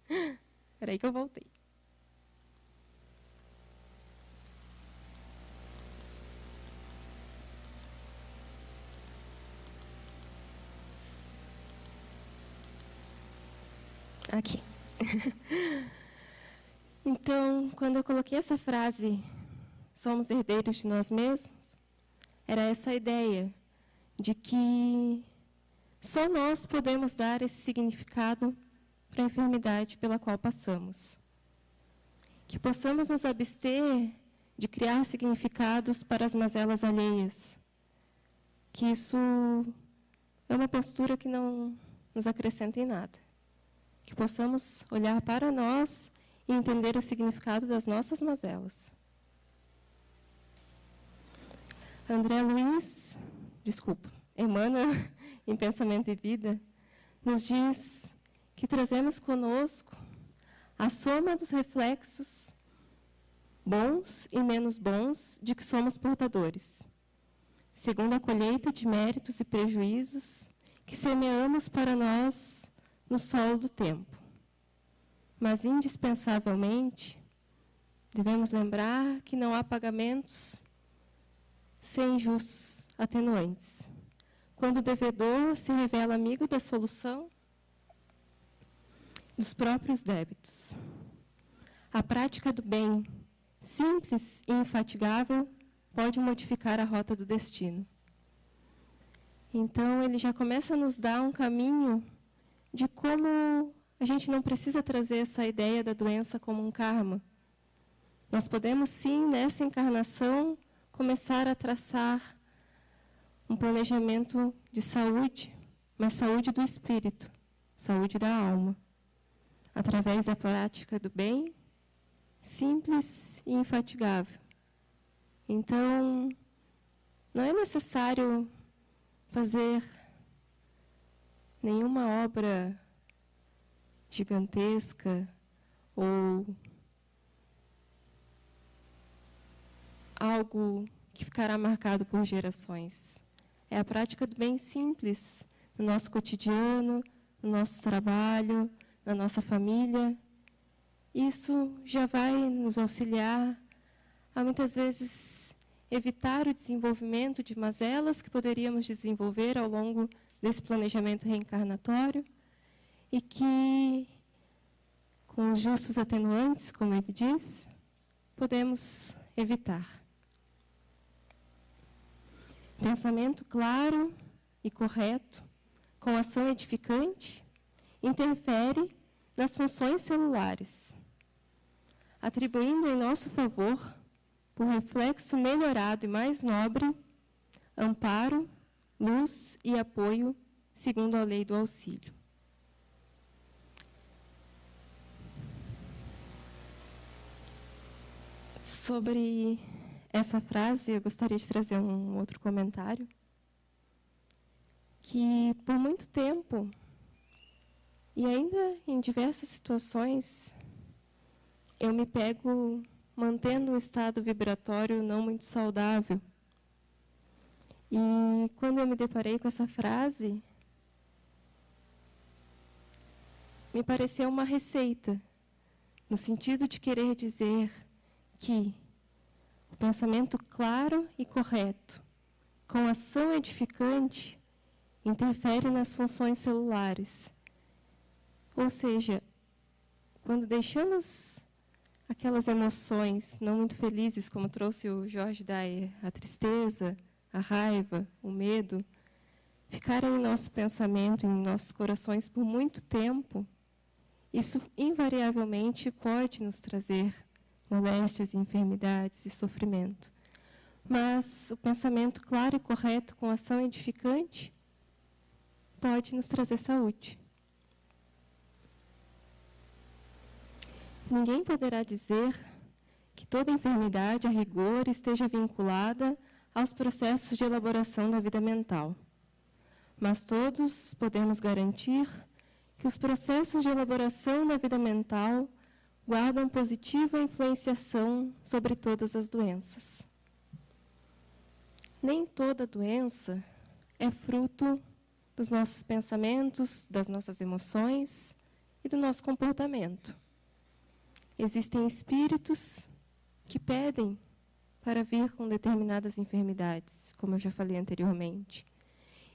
Espera aí que eu voltei. Aqui. Então, quando eu coloquei essa frase, somos herdeiros de nós mesmos, era essa ideia de que só nós podemos dar esse significado para a enfermidade pela qual passamos. Que possamos nos abster de criar significados para as mazelas alheias. Que isso é uma postura que não nos acrescenta em nada. Que possamos olhar para nós e entender o significado das nossas mazelas. Emmanuel, em Pensamento e Vida, nos diz que trazemos conosco a soma dos reflexos bons e menos bons de que somos portadores, segundo a colheita de méritos e prejuízos que semeamos para nós no solo do tempo. Mas, indispensavelmente, devemos lembrar que não há pagamentos sem justos atenuantes. Quando o devedor se revela amigo da solução dos próprios débitos. A prática do bem, simples e infatigável, pode modificar a rota do destino. Então, ele já começa a nos dar um caminho de como a gente não precisa trazer essa ideia da doença como um karma. Nós podemos, sim, nessa encarnação, começar a traçar um planejamento de saúde, mas saúde do espírito, saúde da alma, através da prática do bem, simples e infatigável. Então, não é necessário fazer nenhuma obra gigantesca ou algo que ficará marcado por gerações. É a prática do bem simples no nosso cotidiano, no nosso trabalho, na nossa família. Isso já vai nos auxiliar a, muitas vezes, evitar o desenvolvimento de mazelas que poderíamos desenvolver ao longo desse planejamento reencarnatório e que, com os justos atenuantes, como ele diz, podemos evitar. Pensamento claro e correto, com ação edificante, interfere nas funções celulares, atribuindo em nosso favor, por reflexo melhorado e mais nobre, amparo, luz e apoio, segundo a lei do auxílio. Sobre essa frase, eu gostaria de trazer um outro comentário, que por muito tempo, e ainda em diversas situações, eu me pego mantendo um estado vibratório não muito saudável. E quando eu me deparei com essa frase, me pareceu uma receita, no sentido de querer dizer que o pensamento claro e correto, com ação edificante, interfere nas funções celulares. Ou seja, quando deixamos aquelas emoções não muito felizes, como trouxe o Jorge Dyer, a tristeza, a raiva, o medo, ficarem em nosso pensamento, em nossos corações por muito tempo, isso invariavelmente pode nos trazer moléstias, enfermidades e sofrimento. Mas o pensamento claro e correto, com ação edificante, pode nos trazer saúde. Ninguém poderá dizer que toda enfermidade, a rigor, esteja vinculada aos processos de elaboração da vida mental. Mas todos podemos garantir que os processos de elaboração da vida mental guardam positiva influenciação sobre todas as doenças. Nem toda doença é fruto dos nossos pensamentos, das nossas emoções e do nosso comportamento. Existem espíritos que pedem para vir com determinadas enfermidades, como eu já falei anteriormente.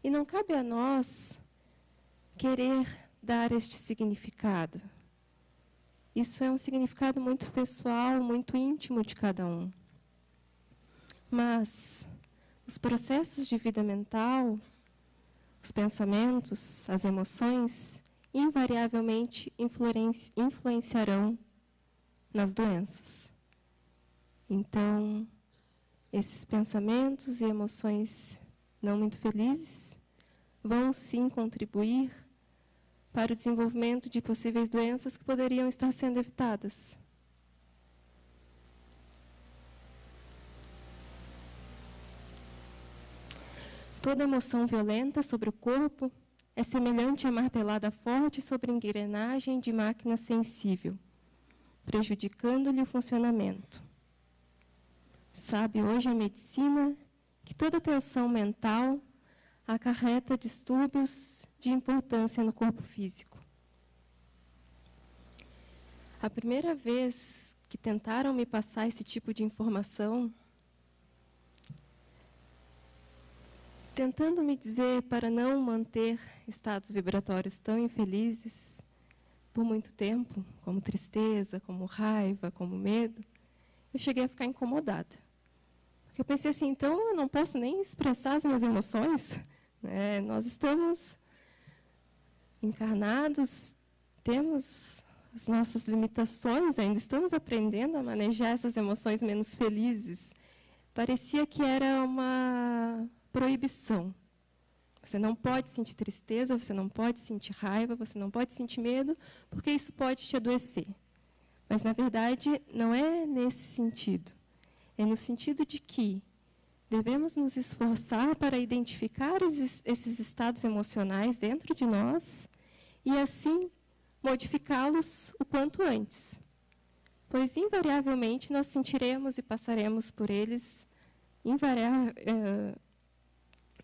E não cabe a nós querer dar este significado. Isso é um significado muito pessoal, muito íntimo de cada um. Mas os processos de vida mental, os pensamentos, as emoções, invariavelmente influenciarão nas doenças. Então, esses pensamentos e emoções não muito felizes vão sim contribuir para o desenvolvimento de possíveis doenças que poderiam estar sendo evitadas. Toda emoção violenta sobre o corpo é semelhante a martelada forte sobre engrenagem de máquina sensível, prejudicando-lhe o funcionamento. Sabe hoje a medicina que toda tensão mental acarreta distúrbios de importância no corpo físico. A primeira vez que tentaram me passar esse tipo de informação, tentando me dizer para não manter estados vibratórios tão infelizes por muito tempo, como tristeza, como raiva, como medo, eu cheguei a ficar incomodada. Porque eu pensei assim, então eu não posso nem expressar as minhas emoções? Nós estamos encarnados, temos as nossas limitações, ainda estamos aprendendo a manejar essas emoções menos felizes. Parecia que era uma proibição. Você não pode sentir tristeza, você não pode sentir raiva, você não pode sentir medo, porque isso pode te adoecer. Mas, na verdade, não é nesse sentido. É no sentido de que devemos nos esforçar para identificar esses estados emocionais dentro de nós e, assim, modificá-los o quanto antes. Pois, invariavelmente, nós sentiremos e passaremos por eles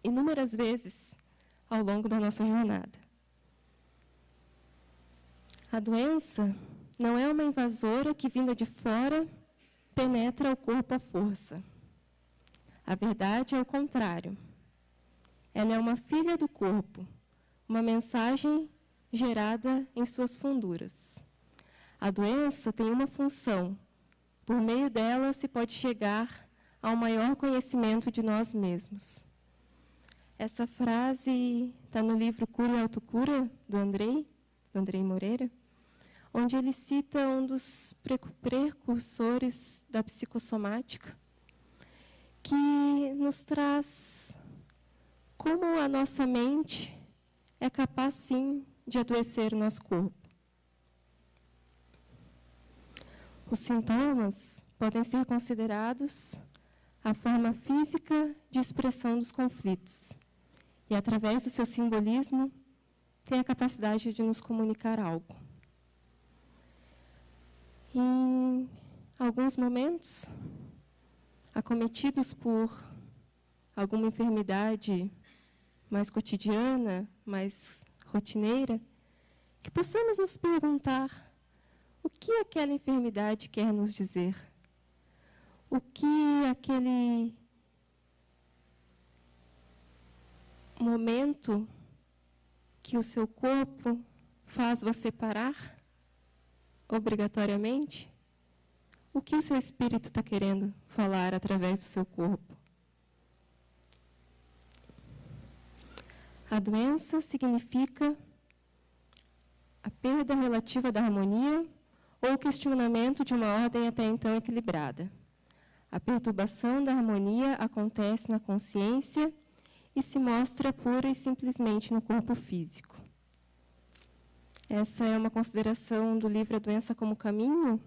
inúmeras vezes ao longo da nossa jornada. A doença não é uma invasora que, vinda de fora, penetra o corpo à força. A verdade é o contrário. Ela é uma filha do corpo, uma mensagem gerada em suas funduras. A doença tem uma função. Por meio dela se pode chegar ao maior conhecimento de nós mesmos. Essa frase está no livro Cura e Autocura, do Andrei Moreira, onde ele cita um dos precursores da psicossomática, que nos traz como a nossa mente é capaz, sim, de adoecer o nosso corpo. Os sintomas podem ser considerados a forma física de expressão dos conflitos e, através do seu simbolismo, tem a capacidade de nos comunicar algo. Em alguns momentos, acometidos por alguma enfermidade mais cotidiana, mais rotineira, que possamos nos perguntar o que aquela enfermidade quer nos dizer, o que aquele momento que o seu corpo faz você parar obrigatoriamente, o que o seu espírito está querendo falar através do seu corpo. A doença significa a perda relativa da harmonia ou o questionamento de uma ordem até então equilibrada. A perturbação da harmonia acontece na consciência e se mostra pura e simplesmente no corpo físico. Essa é uma consideração do livro A Doença como Caminho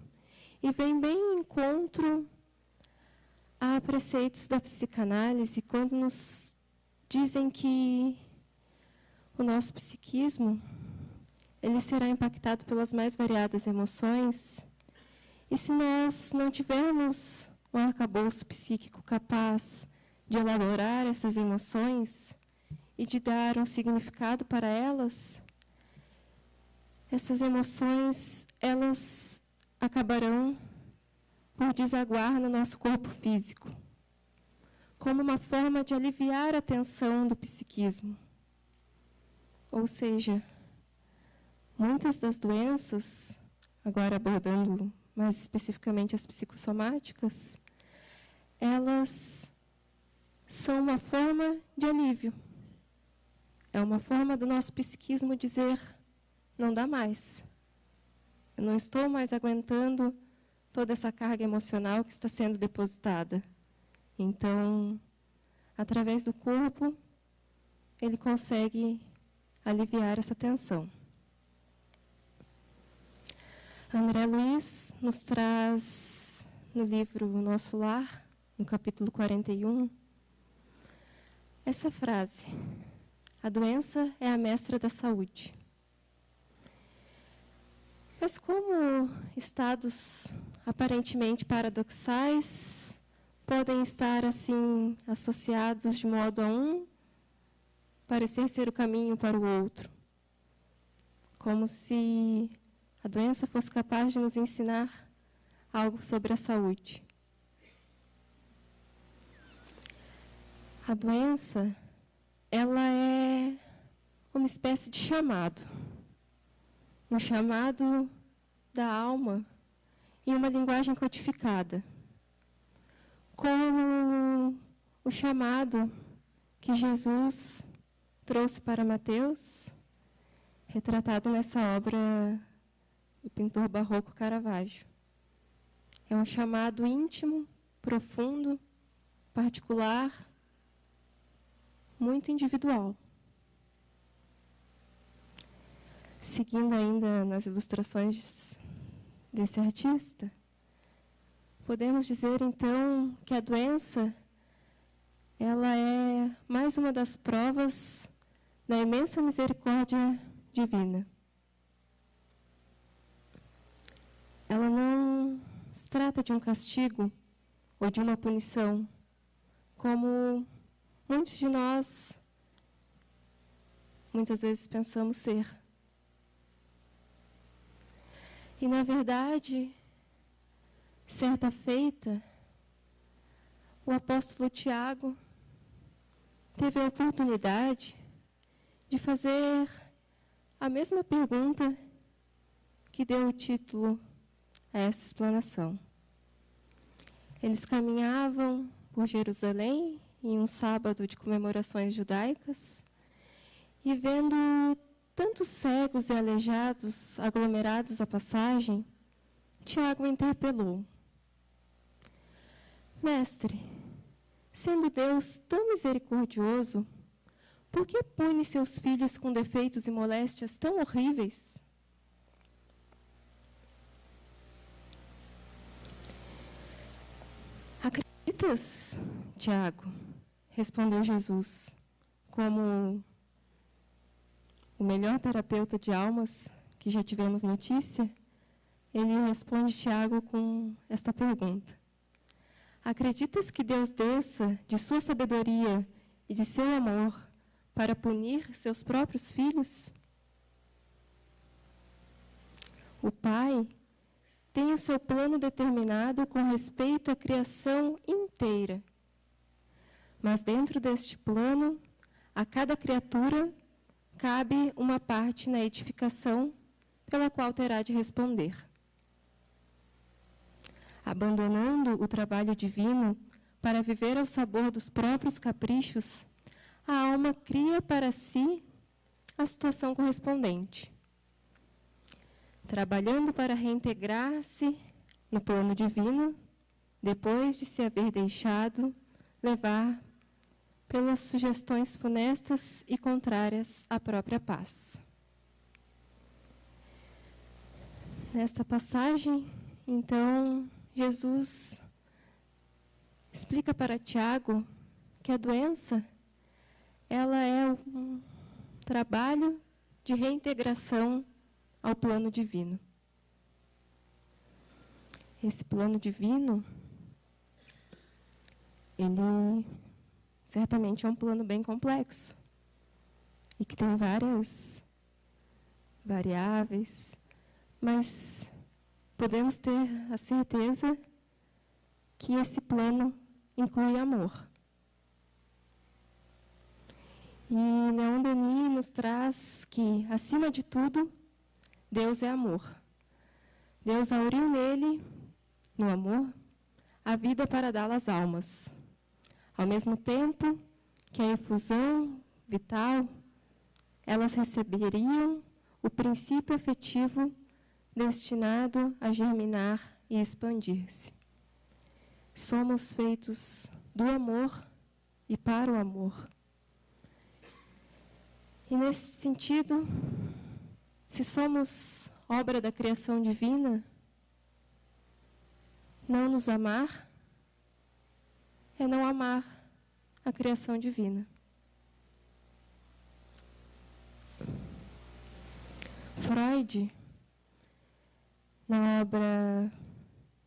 e vem bem em encontro a preceitos da psicanálise, quando nos dizem que o nosso psiquismo ele será impactado pelas mais variadas emoções, e se nós não tivermos um arcabouço psíquico capaz de elaborar essas emoções e de dar um significado para elas, essas emoções, elas acabarão por desaguar no nosso corpo físico, como uma forma de aliviar a tensão do psiquismo. Ou seja, muitas das doenças, agora abordando mais especificamente as psicossomáticas, elas são uma forma de alívio. É uma forma do nosso psiquismo dizer, não dá mais. Eu não estou mais aguentando toda essa carga emocional que está sendo depositada. Então, através do corpo, ele consegue aliviar essa tensão. André Luiz nos traz no livro O Nosso Lar, no capítulo 41, essa frase: a doença é a mestra da saúde. Mas como estados aparentemente paradoxais podem estar assim associados de modo a um parecer ser o caminho para o outro? Como se a doença fosse capaz de nos ensinar algo sobre a saúde. A doença, ela é uma espécie de chamado. Um chamado da alma em uma linguagem codificada. Como o chamado que Jesus trouxe para Mateus, retratado nessa obra do pintor barroco Caravaggio. É um chamado íntimo, profundo, particular, muito individual. Seguindo ainda nas ilustrações desse artista, podemos dizer, então, que a doença ela é mais uma das provas da imensa misericórdia divina. Ela não se trata de um castigo ou de uma punição, como muitos de nós muitas vezes pensamos ser. E, na verdade, certa feita, o apóstolo Tiago teve a oportunidade de fazer a mesma pergunta que deu o título a essa explanação. Eles caminhavam por Jerusalém em um sábado de comemorações judaicas e, vendo tantos cegos e aleijados aglomerados à passagem, Tiago interpelou: Mestre, sendo Deus tão misericordioso, por que pune seus filhos com defeitos e moléstias tão horríveis? Acreditas, Tiago? Respondeu Jesus, como o melhor terapeuta de almas que já tivemos notícia. Ele responde Tiago com esta pergunta: acreditas que Deus desça de sua sabedoria e de seu amor para punir seus próprios filhos? O Pai tem o seu plano determinado com respeito à criação inteira. Mas dentro deste plano, a cada criatura cabe uma parte na edificação pela qual terá de responder. Abandonando o trabalho divino para viver ao sabor dos próprios caprichos, a alma cria para si a situação correspondente. Trabalhando para reintegrar-se no plano divino, depois de se haver deixado levar pelas sugestões funestas e contrárias à própria paz. Nesta passagem, então, Jesus explica para Tiago que a doença, ela é um trabalho de reintegração ao plano divino. Esse plano divino, ele certamente é um plano bem complexo e que tem várias variáveis, mas podemos ter a certeza que esse plano inclui amor. E Leon Denis nos traz que, acima de tudo, Deus é amor. Deus auriu nele, no amor, a vida para dá-la às almas. Ao mesmo tempo que a efusão vital, elas receberiam o princípio afetivo destinado a germinar e expandir-se. Somos feitos do amor e para o amor. E nesse sentido, se somos obra da criação divina, não nos amar é não amar a criação divina. Freud, na obra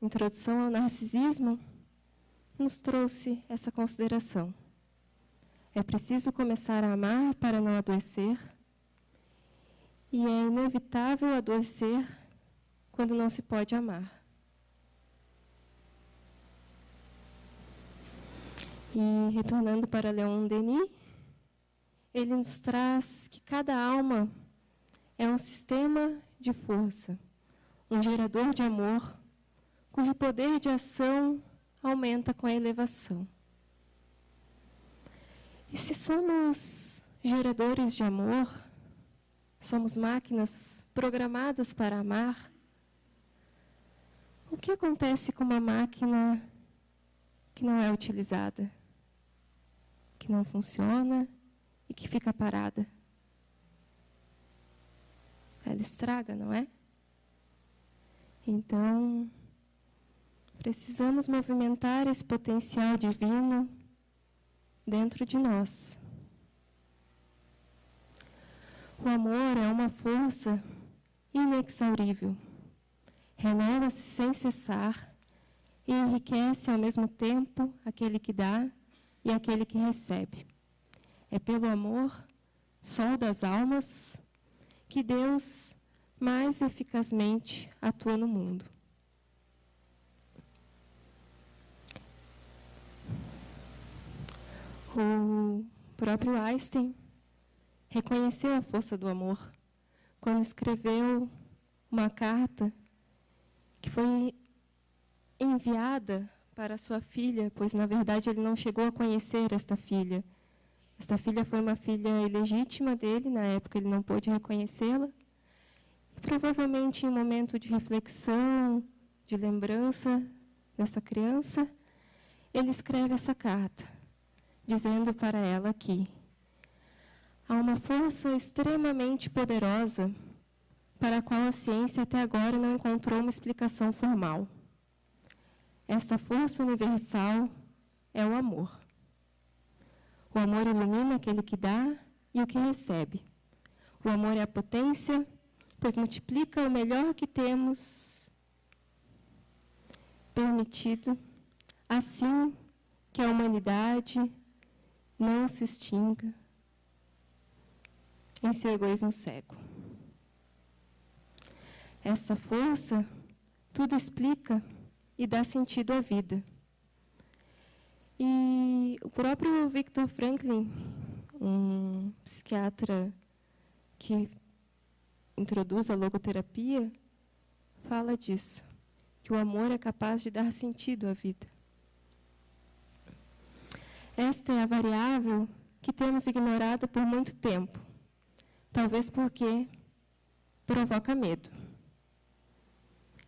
Introdução ao Narcisismo, nos trouxe essa consideração. É preciso começar a amar para não adoecer, e é inevitável adoecer quando não se pode amar. E, retornando para Leon Denis, ele nos traz que cada alma é um sistema de força, um gerador de amor, cujo poder de ação aumenta com a elevação. E se somos geradores de amor, somos máquinas programadas para amar, o que acontece com uma máquina que não é utilizada, que não funciona e que fica parada? Ela estraga, não é? Então, precisamos movimentar esse potencial divino dentro de nós. O amor é uma força inexaurível. Renova-se sem cessar e enriquece ao mesmo tempo aquele que dá e aquele que recebe. É pelo amor, sol das almas, que Deus mais eficazmente atua no mundo. O próprio Einstein reconheceu a força do amor quando escreveu uma carta que foi enviada para sua filha, pois, na verdade, ele não chegou a conhecer esta filha. Esta filha foi uma filha ilegítima dele, na época ele não pôde reconhecê-la. E, provavelmente, em um momento de reflexão, de lembrança dessa criança, ele escreve essa carta, dizendo para ela que há uma força extremamente poderosa para a qual a ciência até agora não encontrou uma explicação formal. Essa força universal é o amor. O amor ilumina aquele que dá e o que recebe. O amor é a potência, pois multiplica o melhor que temos permitido, assim que a humanidade não se extinga em seu egoísmo cego. Essa força tudo explica e dá sentido à vida. E o próprio Viktor Frankl, um psiquiatra que introduz a logoterapia, fala disso, que o amor é capaz de dar sentido à vida. Esta é a variável que temos ignorado por muito tempo, talvez porque provoca medo.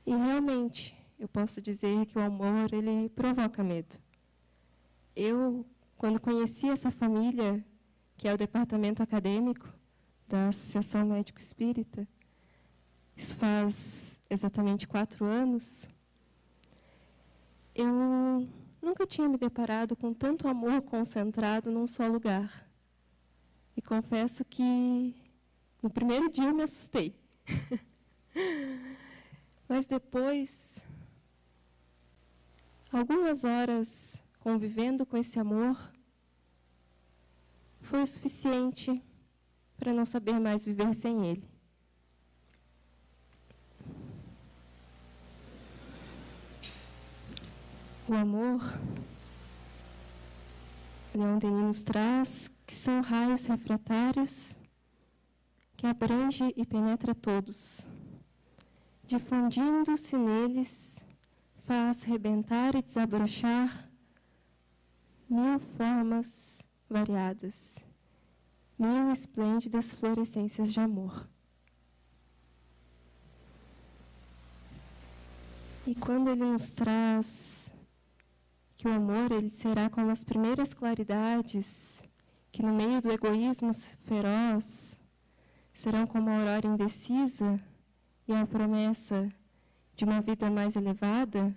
E realmente, eu posso dizer que o amor, ele provoca medo. Eu, quando conheci essa família, que é o departamento acadêmico da Associação Médico Espírita, isso faz exatamente 4 anos, eu nunca tinha me deparado com tanto amor concentrado num só lugar. E confesso que no primeiro dia eu me assustei. Mas depois, algumas horas convivendo com esse amor, foi o suficiente para não saber mais viver sem ele. O amor, Leon Denis nos traz que são raios refratários que abrange e penetra todos. Difundindo-se neles, faz rebentar e desabrochar 1000 formas variadas, 1000 esplêndidas florescências de amor. E quando ele nos traz que o amor ele será como as primeiras claridades, que no meio do egoísmo feroz serão como a aurora indecisa e a promessa de uma vida mais elevada,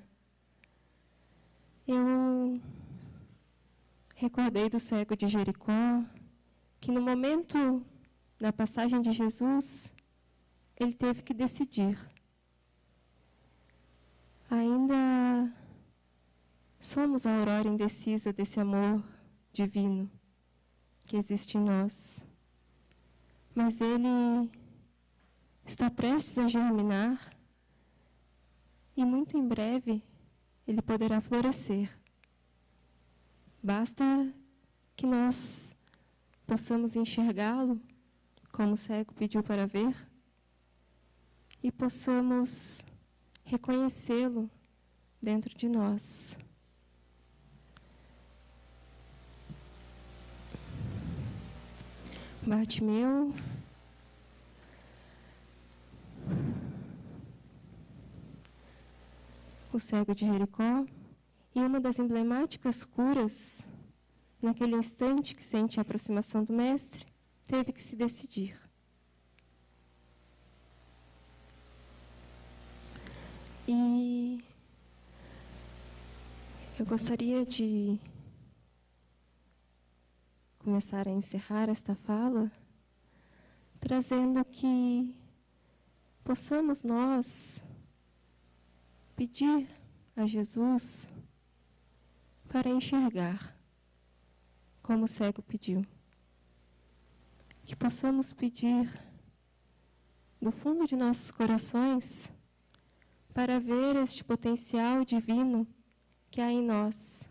eu recordei do cego de Jericó, que no momento da passagem de Jesus, ele teve que decidir. Ainda somos a aurora indecisa desse amor divino que existe em nós. Mas ele está prestes a germinar e muito em breve ele poderá florescer. Basta que nós possamos enxergá-lo, como o cego pediu para ver, e possamos reconhecê-lo dentro de nós. Bartimeu, o cego de Jericó, e uma das emblemáticas curas, naquele instante que sente a aproximação do Mestre, teve que se decidir. E eu gostaria de começar a encerrar esta fala, trazendo que possamos nós pedir a Jesus para enxergar, como o cego pediu. Que possamos pedir do fundo de nossos corações para ver este potencial divino que há em nós,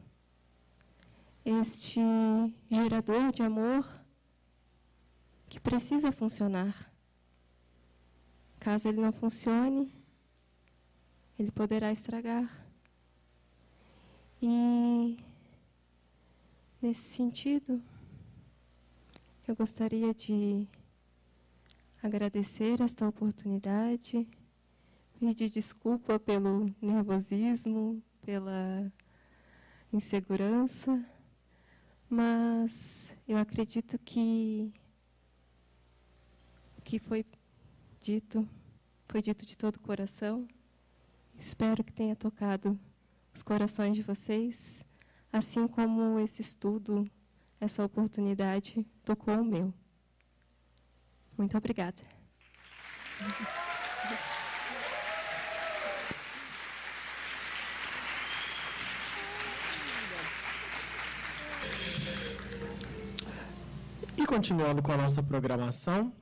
este gerador de amor que precisa funcionar. Caso ele não funcione, ele poderá estragar. E, nesse sentido, eu gostaria de agradecer esta oportunidade, pedir desculpa pelo nervosismo, pela insegurança, mas eu acredito que o que foi dito de todo o coração. Espero que tenha tocado os corações de vocês, assim como esse estudo, essa oportunidade tocou o meu. Muito obrigada. E continuando com a nossa programação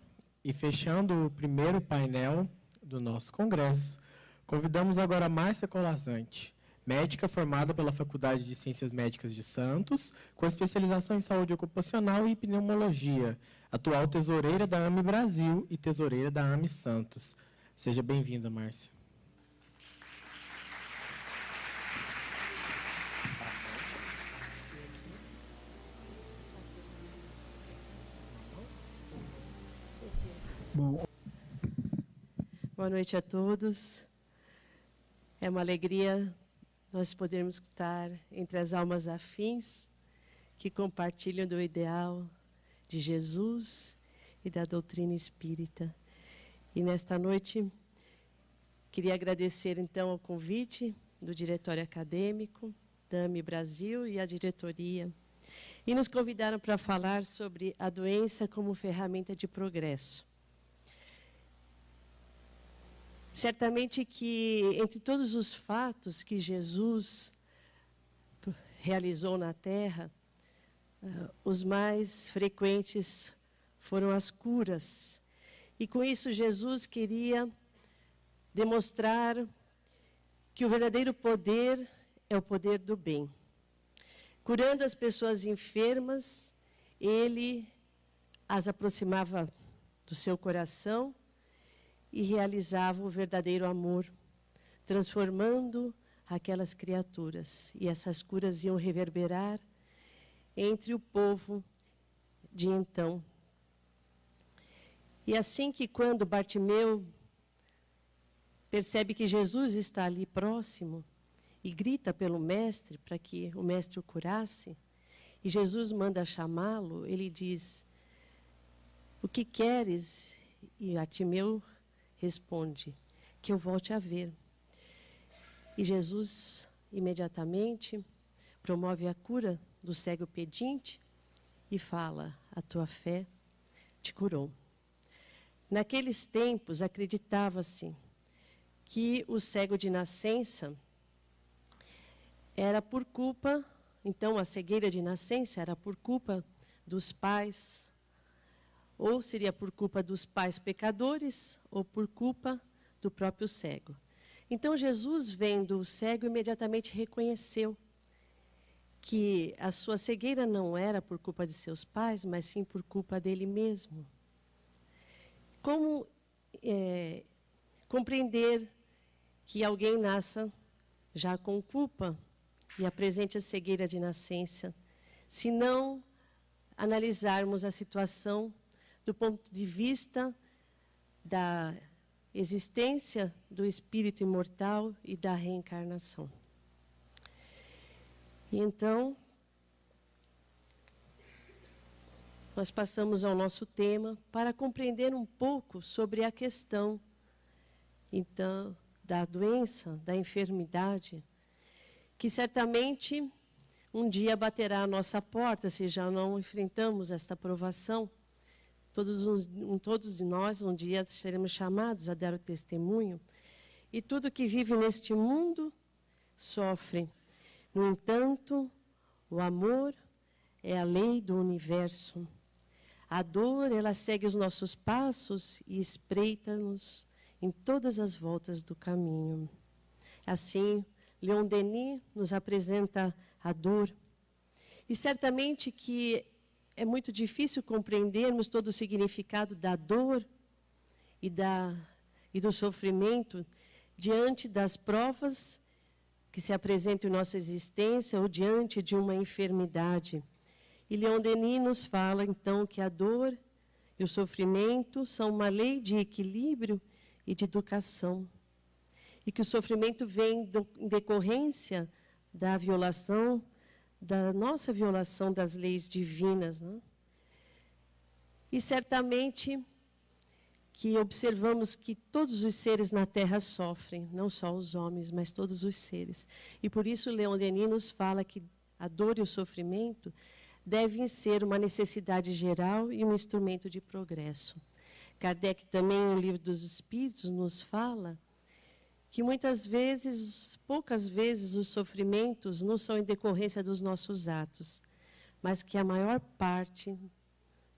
e fechando o primeiro painel do nosso congresso, convidamos agora a Márcia Colasanti, médica formada pela Faculdade de Ciências Médicas de Santos, com especialização em saúde ocupacional e pneumologia, atual tesoureira da AME Brasil e tesoureira da AME Santos. Seja bem-vinda, Márcia. Bom, boa noite a todos. É uma alegria nós podermos estar entre as almas afins que compartilham do ideal de Jesus e da doutrina espírita. E nesta noite, queria agradecer então o convite do Diretório Acadêmico, da AME Brasil e a diretoria. E nos convidaram para falar sobre a doença como ferramenta de progresso. Certamente que, entre todos os fatos que Jesus realizou na Terra, os mais frequentes foram as curas. E, com isso, Jesus queria demonstrar que o verdadeiro poder é o poder do bem. Curando as pessoas enfermas, ele as aproximava do seu coração e realizava o verdadeiro amor, transformando aquelas criaturas. E essas curas iam reverberar entre o povo de então. E assim que quando Bartimeu percebe que Jesus está ali próximo e grita pelo mestre para que o mestre o curasse, e Jesus manda chamá-lo, ele diz: "O que queres?" E Bartimeu responde: "Que eu volte a ver." E Jesus imediatamente promove a cura do cego pedinte e fala: "A tua fé te curou." Naqueles tempos, acreditava-se que o cego de nascença era por culpa, então a cegueira de nascença era por culpa dos pais, ou seria por culpa dos pais pecadores, ou por culpa do próprio cego. Então Jesus, vendo o cego, imediatamente reconheceu que a sua cegueira não era por culpa de seus pais, mas sim por culpa dele mesmo. Como compreender que alguém nasça já com culpa e apresente a cegueira de nascença, se não analisarmos a situação do ponto de vista da existência do espírito imortal e da reencarnação? E então, nós passamos ao nosso tema para compreender um pouco sobre a questão, então, da doença, da enfermidade, que certamente um dia baterá à nossa porta, se já não enfrentamos esta provação. Todos de nós, um dia, seremos chamados a dar o testemunho, e tudo que vive neste mundo sofre. No entanto, o amor é a lei do universo. A dor, ela segue os nossos passos e espreita-nos em todas as voltas do caminho. Assim, Leon Denis nos apresenta a dor. E certamente que é muito difícil compreendermos todo o significado da dor e do sofrimento diante das provas que se apresentam em nossa existência ou diante de uma enfermidade. E Leon Denis nos fala, então, que a dor e o sofrimento são uma lei de equilíbrio e de educação. E que o sofrimento vem em decorrência da violação, da nossa violação das leis divinas, né? E certamente que observamos que todos os seres na Terra sofrem, não só os homens, mas todos os seres. E por isso Leon Denis nos fala que a dor e o sofrimento devem ser uma necessidade geral e um instrumento de progresso. Kardec também, no Livro dos Espíritos, nos fala que muitas vezes, poucas vezes, os sofrimentos não são em decorrência dos nossos atos, mas que a maior parte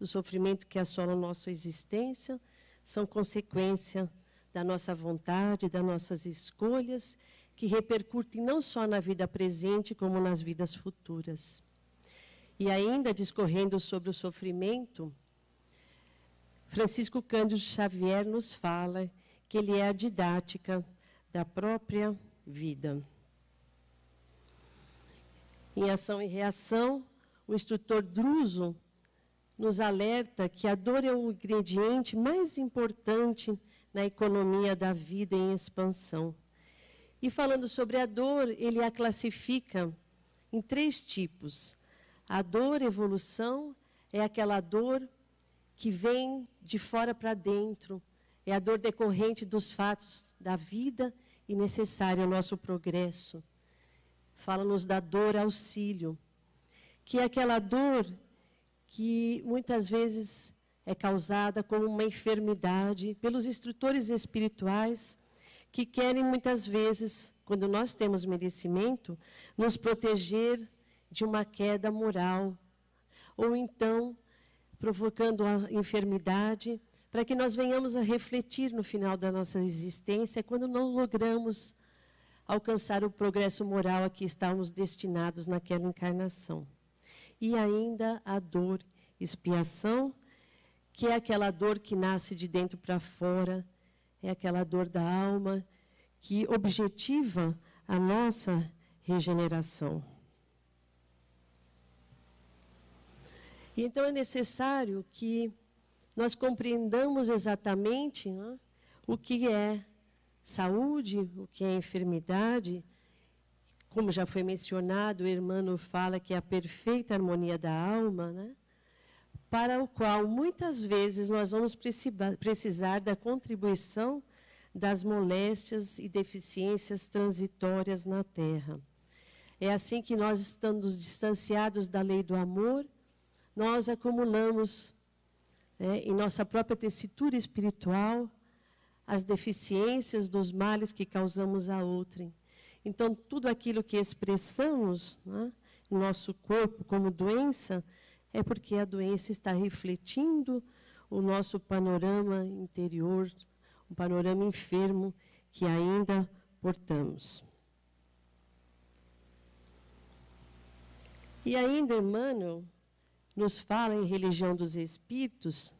do sofrimento que assola a nossa existência são consequência da nossa vontade, das nossas escolhas, que repercutem não só na vida presente, como nas vidas futuras. E ainda, discorrendo sobre o sofrimento, Francisco Cândido Xavier nos fala que ele é a didática da própria vida. Em Ação e Reação, o instrutor Druso nos alerta que a dor é o ingrediente mais importante na economia da vida em expansão. E falando sobre a dor, ele a classifica em 3 tipos. A dor, evolução, é aquela dor que vem de fora para dentro, é a dor decorrente dos fatos da vida e necessária ao nosso progresso. Fala-nos da dor auxílio, que é aquela dor que muitas vezes é causada como uma enfermidade pelos instrutores espirituais que querem muitas vezes, quando nós temos merecimento, nos proteger de uma queda moral, ou então provocando a enfermidade, para que nós venhamos a refletir no final da nossa existência, quando não logramos alcançar o progresso moral a que estávamos destinados naquela encarnação. E ainda a dor, expiação, que é aquela dor que nasce de dentro para fora, é aquela dor da alma que objetiva a nossa regeneração. E então é necessário que nós compreendamos exatamente, né, o que é saúde, o que é enfermidade. Como já foi mencionado, o Emmanuel fala que é a perfeita harmonia da alma, né, para o qual muitas vezes nós vamos precisar da contribuição das moléstias e deficiências transitórias na Terra. É assim que nós, estando distanciados da lei do amor, nós acumulamos em nossa própria tessitura espiritual as deficiências dos males que causamos a outrem. Então, tudo aquilo que expressamos, né, no nosso corpo como doença, é porque a doença está refletindo o nosso panorama interior, um panorama enfermo que ainda portamos. E ainda Emmanuel nos fala em Religião dos Espíritos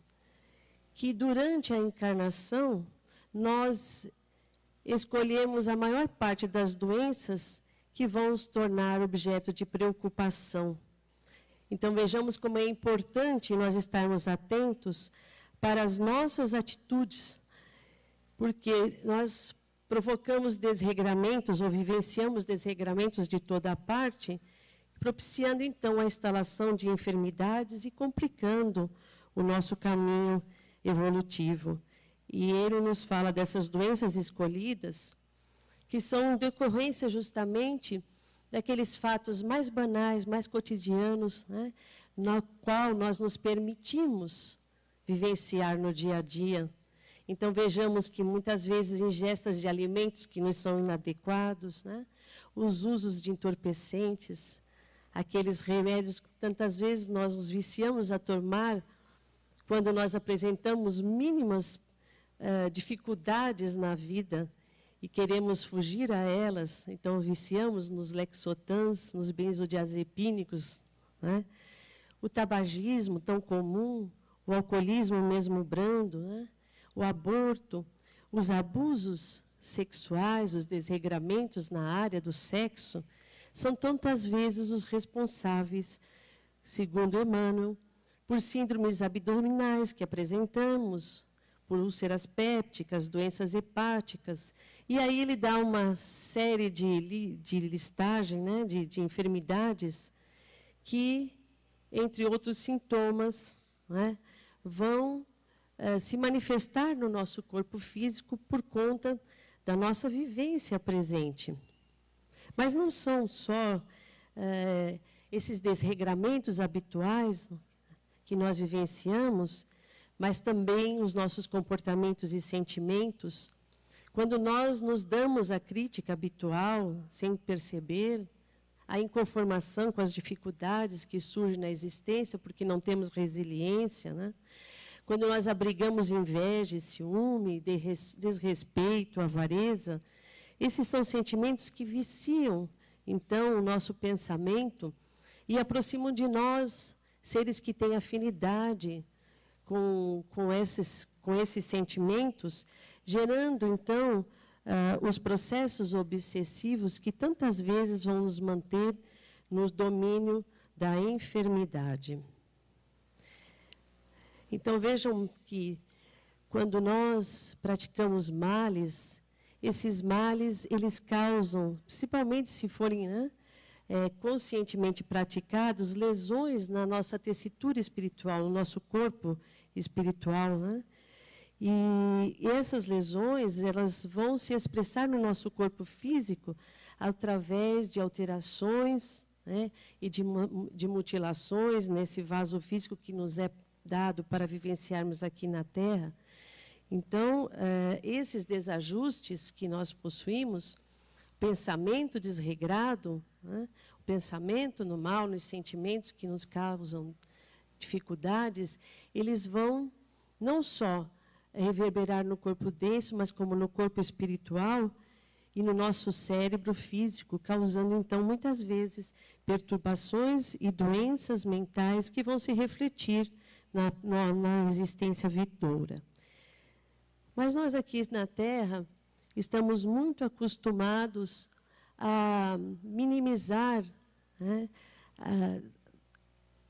que durante a encarnação nós escolhemos a maior parte das doenças que vão nos tornar objeto de preocupação. Então vejamos como é importante nós estarmos atentos para as nossas atitudes, porque nós provocamos desregramentos ou vivenciamos desregramentos de toda a parte, propiciando então a instalação de enfermidades e complicando o nosso caminho evolutivo. E ele nos fala dessas doenças escolhidas, que são decorrência justamente daqueles fatos mais banais, mais cotidianos, né, no qual nós nos permitimos vivenciar no dia a dia. Então, vejamos que muitas vezes ingestas de alimentos que nos são inadequados, né, os usos de entorpecentes, aqueles remédios que tantas vezes nós nos viciamos a tomar quando nós apresentamos mínimas dificuldades na vida e queremos fugir a elas, então viciamos nos lexotans, nos benzodiazepínicos, né? O tabagismo tão comum, o alcoolismo mesmo brando, né? O aborto, os abusos sexuais, os desregramentos na área do sexo, são tantas vezes os responsáveis, segundo Emmanuel, por síndromes abdominais que apresentamos, por úlceras pépticas, doenças hepáticas. E aí ele dá uma série de listagem, né, de enfermidades que, entre outros sintomas, né, vão se manifestar no nosso corpo físico por conta da nossa vivência presente. Mas não são só esses desregramentos habituais que nós vivenciamos, mas também os nossos comportamentos e sentimentos. Quando nós nos damos a crítica habitual, sem perceber, a inconformação com as dificuldades que surgem na existência, porque não temos resiliência, né? Quando nós abrigamos inveja, ciúme, desrespeito, avareza, esses são sentimentos que viciam, então, o nosso pensamento e aproximam de nós seres que têm afinidade com esses sentimentos, gerando, então, os processos obsessivos que tantas vezes vão nos manter no domínio da enfermidade. Então, vejam que, quando nós praticamos males, esses males, eles causam, principalmente se forem, né, conscientemente praticados, lesões na nossa tessitura espiritual, no nosso corpo espiritual, né? E essas lesões, elas vão se expressar no nosso corpo físico através de alterações, né, e de mutilações nesse vaso físico que nos é dado para vivenciarmos aqui na Terra. Então, esses desajustes que nós possuímos, pensamento desregrado, né, o pensamento no mal, nos sentimentos que nos causam dificuldades, eles vão não só reverberar no corpo denso, mas como no corpo espiritual e no nosso cérebro físico, causando, então, muitas vezes, perturbações e doenças mentais que vão se refletir na existência vindoura. Mas nós aqui na Terra estamos muito acostumados a minimizar, né,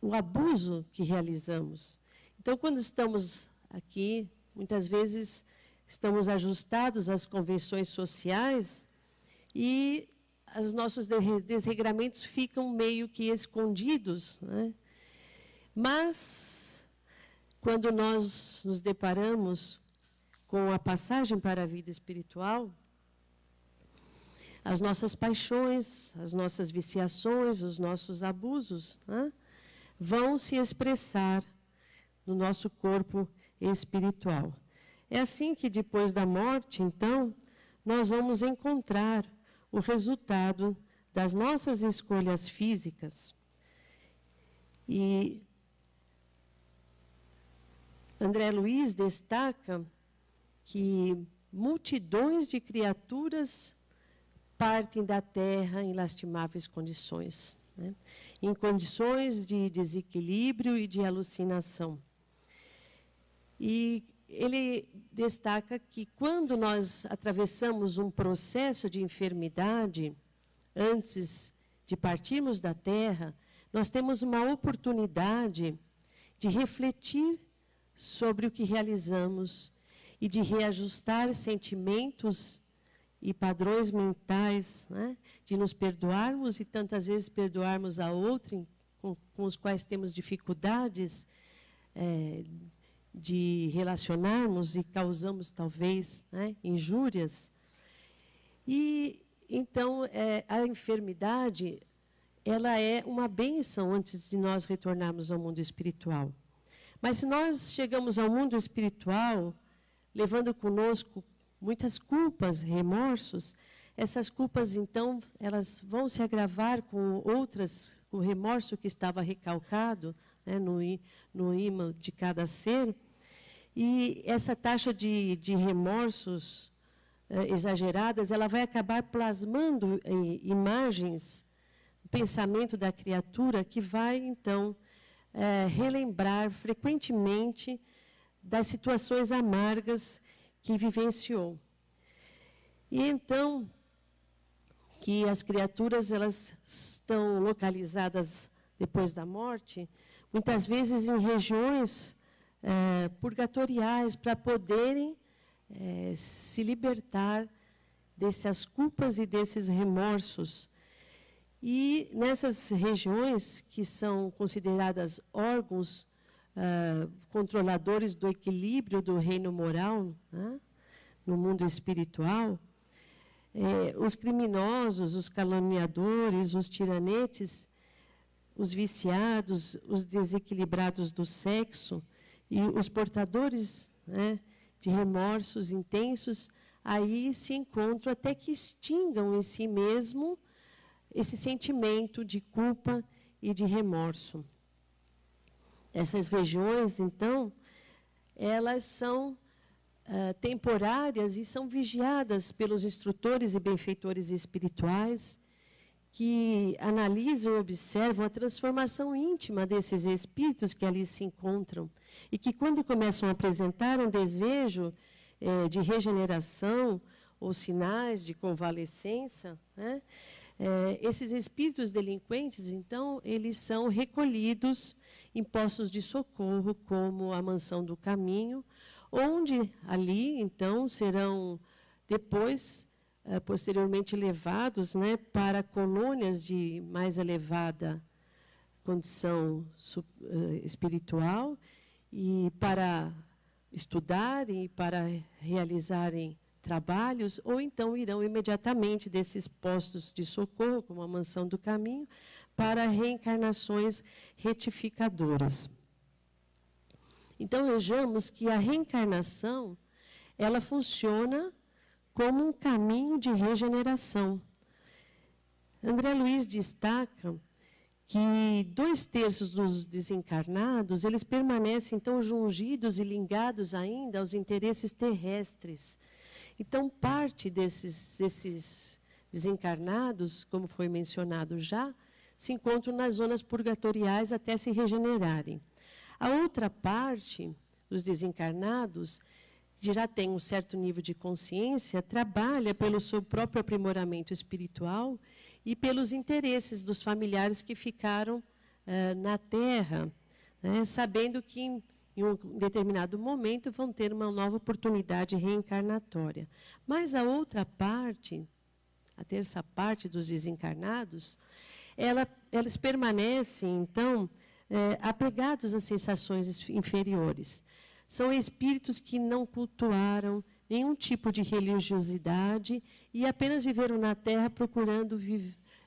o abuso que realizamos. Então, quando estamos aqui, muitas vezes estamos ajustados às convenções sociais e os nossos desregramentos ficam meio que escondidos, né? Mas, quando nós nos deparamos com a passagem para a vida espiritual, as nossas paixões, as nossas viciações, os nossos abusos, né, vão se expressar no nosso corpo espiritual. É assim que, depois da morte, então, nós vamos encontrar o resultado das nossas escolhas físicas. E André Luiz destaca que multidões de criaturas partem da Terra em lastimáveis condições, né? Em condições de desequilíbrio e de alucinação. E ele destaca que, quando nós atravessamos um processo de enfermidade, antes de partirmos da Terra, nós temos uma oportunidade de refletir sobre o que realizamos e de reajustar sentimentos e padrões mentais, né, de nos perdoarmos e tantas vezes perdoarmos a outrem com os quais temos dificuldades de relacionarmos e causamos, talvez, né, injúrias. E, então, a enfermidade, ela é uma bênção antes de nós retornarmos ao mundo espiritual. Mas se nós chegamos ao mundo espiritual, levando conosco muitas culpas, remorsos, essas culpas, então, elas vão se agravar com outras, o remorso que estava recalcado, né, no ímã de cada ser. E essa taxa de remorsos exageradas, ela vai acabar plasmando imagens, o pensamento da criatura, que vai, então, relembrar frequentemente das situações amargas que vivenciou. E, então, que as criaturas, elas estão localizadas depois da morte, muitas vezes em regiões purgatoriais, para poderem se libertar dessas culpas e desses remorsos. E nessas regiões, que são consideradas órgãos controladores do equilíbrio do reino moral, né, no mundo espiritual, os criminosos, os caluniadores, os tiranetes, os viciados, os desequilibrados do sexo e os portadores, né, de remorsos intensos, aí se encontram até que extingam em si mesmo esse sentimento de culpa e de remorso. Essas regiões, então, elas são temporárias e são vigiadas pelos instrutores e benfeitores espirituais, que analisam e observam a transformação íntima desses espíritos que ali se encontram e que, quando começam a apresentar um desejo de regeneração ou sinais de convalescença, né, esses espíritos delinquentes, então, eles são recolhidos em postos de socorro, como a Mansão do Caminho, onde ali, então, serão depois, posteriormente levados, né, para colônias de mais elevada condição espiritual, e para estudarem, para realizarem trabalhos, ou então irão imediatamente desses postos de socorro, como a Mansão do Caminho, para reencarnações retificadoras. Então, vejamos que a reencarnação, ela funciona como um caminho de regeneração. André Luiz destaca que 2/3 dos desencarnados, eles permanecem, então, jungidos e ligados ainda aos interesses terrestres. Então, parte desses desencarnados, como foi mencionado já, se encontram nas zonas purgatoriais até se regenerarem. A outra parte dos desencarnados, que já tem um certo nível de consciência, trabalha pelo seu próprio aprimoramento espiritual e pelos interesses dos familiares que ficaram na Terra, né, sabendo que em um determinado momento vão ter uma nova oportunidade reencarnatória. Mas a outra parte, a terça parte dos desencarnados, eles permanecem, então, apegados às sensações inferiores. São espíritos que não cultuaram nenhum tipo de religiosidade e apenas viveram na Terra procurando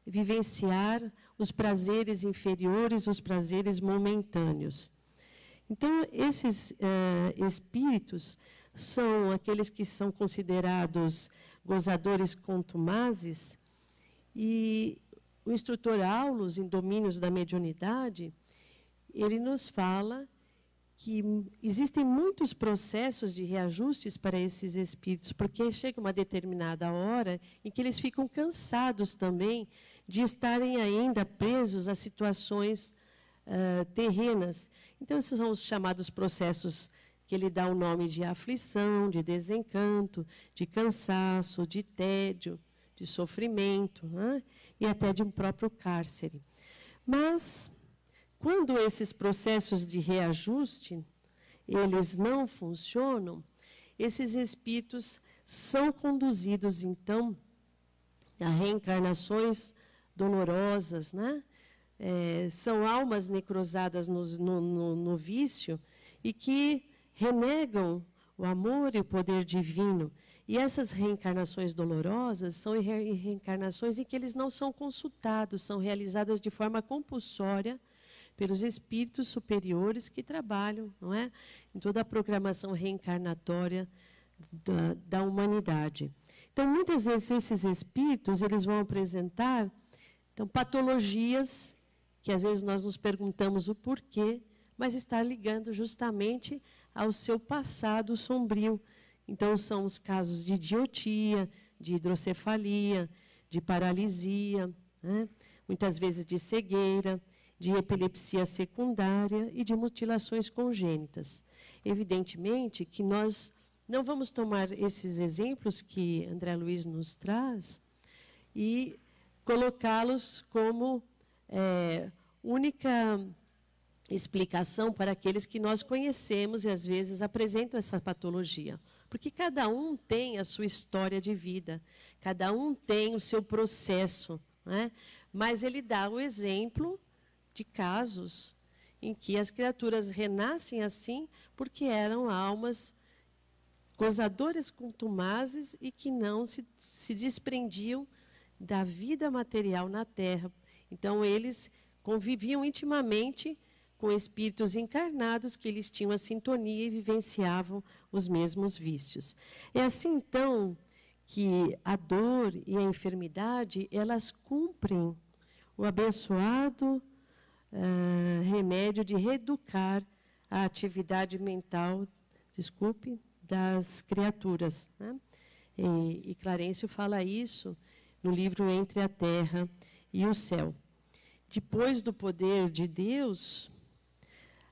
vivenciar os prazeres inferiores, os prazeres momentâneos. Então, esses espíritos são aqueles que são considerados gozadores contumazes, e o instrutor Aulus, em Domínios da Mediunidade, ele nos fala que existem muitos processos de reajustes para esses espíritos, porque chega uma determinada hora em que eles ficam cansados também de estarem ainda presos a situações terrenas. Então, esses são os chamados processos que ele dá o nome de aflição, de desencanto, de cansaço, de tédio, de sofrimento, né? E até de um próprio cárcere. Mas, quando esses processos de reajuste, eles não funcionam, esses espíritos são conduzidos, então, a reencarnações dolorosas, né? São almas necrosadas no vício e que renegam o amor e o poder divino. E essas reencarnações dolorosas são reencarnações em que eles não são consultados, são realizadas de forma compulsória pelos espíritos superiores que trabalham, não é, em toda a programação reencarnatória da humanidade. Então, muitas vezes, esses espíritos eles vão apresentar, então, patologias que, às vezes, nós nos perguntamos o porquê, mas está ligando justamente ao seu passado sombrio. Então, são os casos de idiotia, de hidrocefalia, de paralisia, né? Muitas vezes de cegueira, de epilepsia secundária e de mutilações congênitas. Evidentemente que nós não vamos tomar esses exemplos que André Luiz nos traz e colocá-los como única explicação para aqueles que nós conhecemos e, às vezes, apresentam essa patologia. Porque cada um tem a sua história de vida, cada um tem o seu processo, né? Mas ele dá o exemplo de casos em que as criaturas renascem assim porque eram almas gozadoras contumazes e que não se desprendiam da vida material na Terra. Então, eles conviviam intimamente com espíritos encarnados que eles tinham a sintonia e vivenciavam os mesmos vícios. É assim, então, que a dor e a enfermidade, elas cumprem o abençoado remédio de reeducar a atividade mental, das criaturas, né? E Clarencio fala isso no livro Entre a Terra e o Céu. Depois do poder de Deus,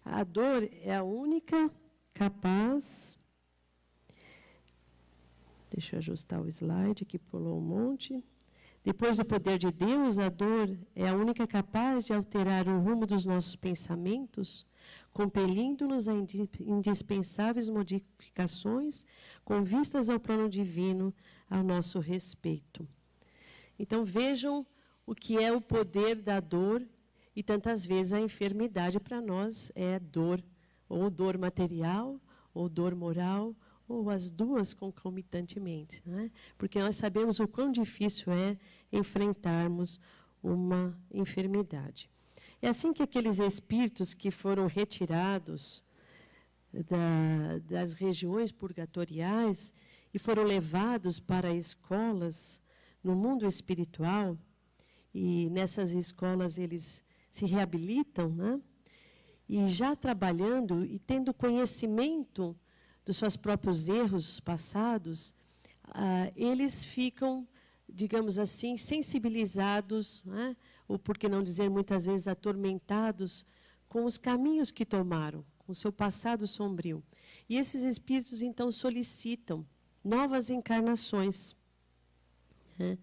a dor é a única capaz... Deixa eu ajustar o slide, que pulou um monte. Depois do poder de Deus, a dor é a única capaz de alterar o rumo dos nossos pensamentos, compelindo-nos a indispensáveis modificações com vistas ao plano divino a nosso respeito. Então, vejam o que é o poder da dor, e tantas vezes a enfermidade para nós é dor, ou dor material, ou dor moral, ou as duas concomitantemente, né? Porque nós sabemos o quão difícil é enfrentarmos uma enfermidade. É assim que aqueles espíritos que foram retirados das regiões purgatoriais e foram levados para escolas no mundo espiritual, e nessas escolas eles se reabilitam, né? E já trabalhando e tendo conhecimento dos seus próprios erros passados, eles ficam, digamos assim, sensibilizados, né? Ou por que não dizer muitas vezes atormentados com os caminhos que tomaram, com o seu passado sombrio. E esses espíritos então solicitam novas encarnações, né,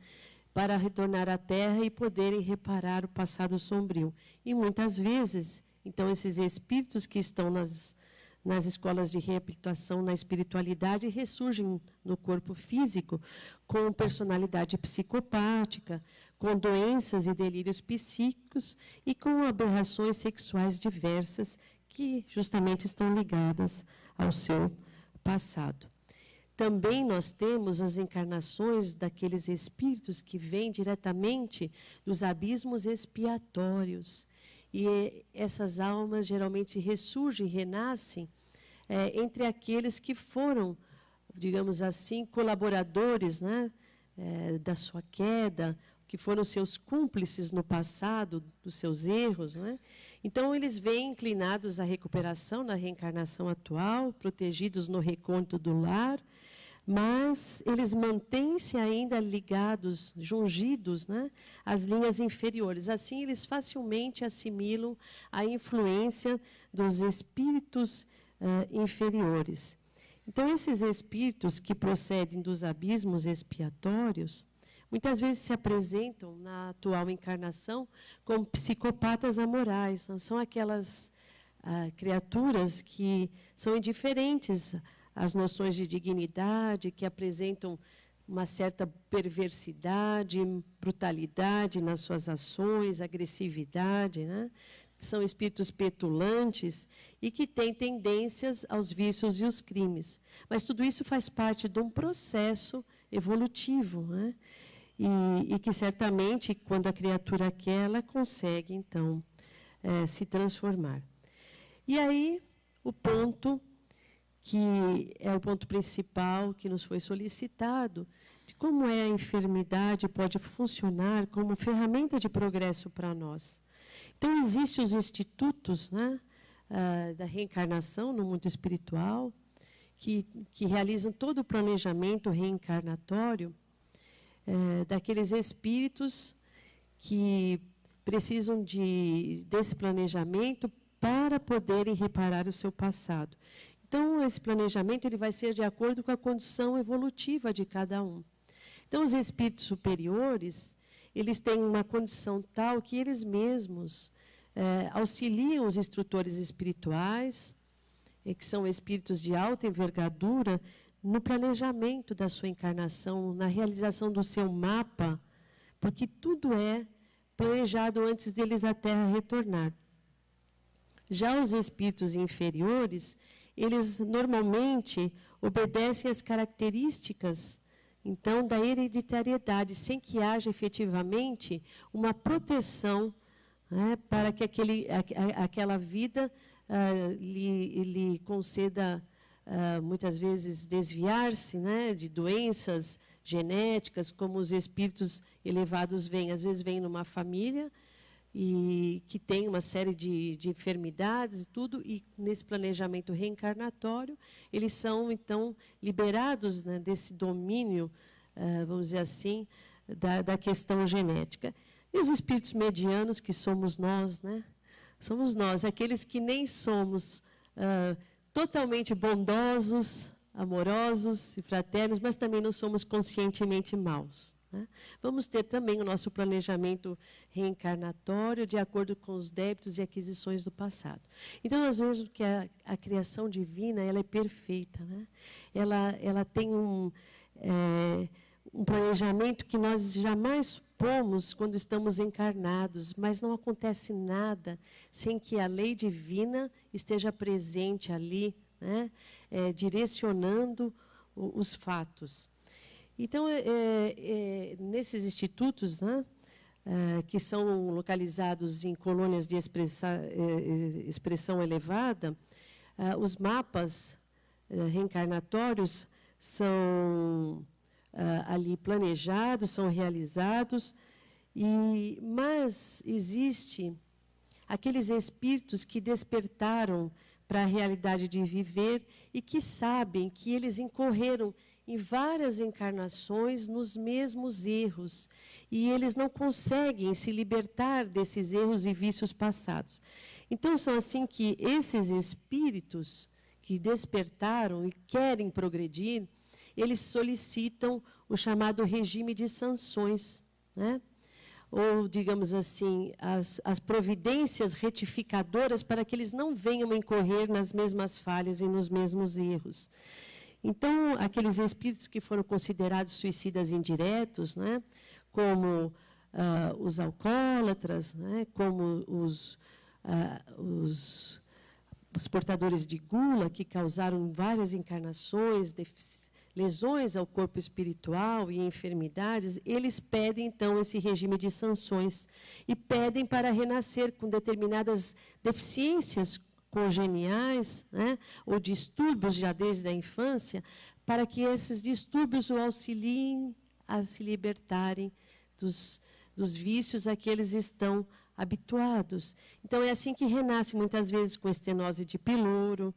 para retornar à Terra e poderem reparar o passado sombrio. E muitas vezes, então, esses espíritos que estão nas escolas de reabilitação na espiritualidade ressurgem no corpo físico com personalidade psicopática, com doenças e delírios psíquicos e com aberrações sexuais diversas que justamente estão ligadas ao seu passado. Também nós temos as encarnações daqueles espíritos que vêm diretamente dos abismos expiatórios. E essas almas geralmente ressurgem, renascem, entre aqueles que foram, digamos assim, colaboradores, né, da sua queda, que foram seus cúmplices no passado, dos seus erros, né? Então, eles vêm inclinados à recuperação na reencarnação atual, protegidos no recôndito do lar, mas eles mantêm-se ainda ligados, jungidos, né, às linhas inferiores. Assim, eles facilmente assimilam a influência dos espíritos inferiores. Então, esses espíritos que procedem dos abismos expiatórios, muitas vezes se apresentam na atual encarnação como psicopatas amorais. Não são aquelas criaturas que são indiferentes às noções de dignidade, que apresentam uma certa perversidade, brutalidade nas suas ações, agressividade, né? São espíritos petulantes e que têm tendências aos vícios e os crimes. Mas tudo isso faz parte de um processo evolutivo, né? E que certamente, quando a criatura quer, ela consegue, então, se transformar. E aí, o ponto que é o ponto principal que nos foi solicitado, de como a enfermidade pode funcionar como ferramenta de progresso para nós. Então, existem os institutos, né, da reencarnação no mundo espiritual, que realizam todo o planejamento reencarnatório daqueles espíritos que precisam desse planejamento para poderem reparar o seu passado. Então, esse planejamento ele vai ser de acordo com a condição evolutiva de cada um. Então, os espíritos superiores, eles têm uma condição tal que eles mesmos auxiliam os instrutores espirituais, que são espíritos de alta envergadura, no planejamento da sua encarnação, na realização do seu mapa, porque tudo é planejado antes deles à Terra retornar. Já os espíritos inferiores, eles normalmente obedecem às características, então, da hereditariedade, sem que haja efetivamente uma proteção, né, para que aquela vida lhe conceda, muitas vezes, desviar-se, né, de doenças genéticas, como os espíritos elevados vêm. Às vezes vêm numa família e que tem uma série de enfermidades e tudo, e nesse planejamento reencarnatório, eles são, então, liberados, né, desse domínio, vamos dizer assim, da questão genética. E os espíritos medianos, que somos nós, né? Somos nós, aqueles que nem somos totalmente bondosos, amorosos e fraternos, mas também não somos conscientemente maus. né? Vamos ter também o nosso planejamento reencarnatório de acordo com os débitos e aquisições do passado. Então, nós vemos que a criação divina ela é perfeita, né? Ela tem um planejamento que nós jamais supomos quando estamos encarnados, mas não acontece nada sem que a lei divina esteja presente ali, né? Direcionando os fatos. Então, nesses institutos, né, que são localizados em colônias de expressão elevada, os mapas reencarnatórios são ali planejados, são realizados, mas existe aqueles espíritos que despertaram para a realidade de viver e que sabem que eles incorreram em várias encarnações nos mesmos erros, e eles não conseguem se libertar desses erros e vícios passados. Então, são assim que esses espíritos que despertaram e querem progredir, eles solicitam o chamado regime de sanções, né? Ou, digamos assim, as providências retificadoras para que eles não venham a incorrer nas mesmas falhas e nos mesmos erros. Então, aqueles espíritos que foram considerados suicidas indiretos, né, como os alcoólatras, né, como os portadores de gula, que causaram várias encarnações, lesões ao corpo espiritual e enfermidades, eles pedem, então, esse regime de sanções e pedem para renascer com determinadas deficiências congeniais, né, ou distúrbios já desde a infância, para que esses distúrbios o auxiliem a se libertarem dos vícios a que eles estão habituados. Então, é assim que renasce, muitas vezes, com estenose de piloro.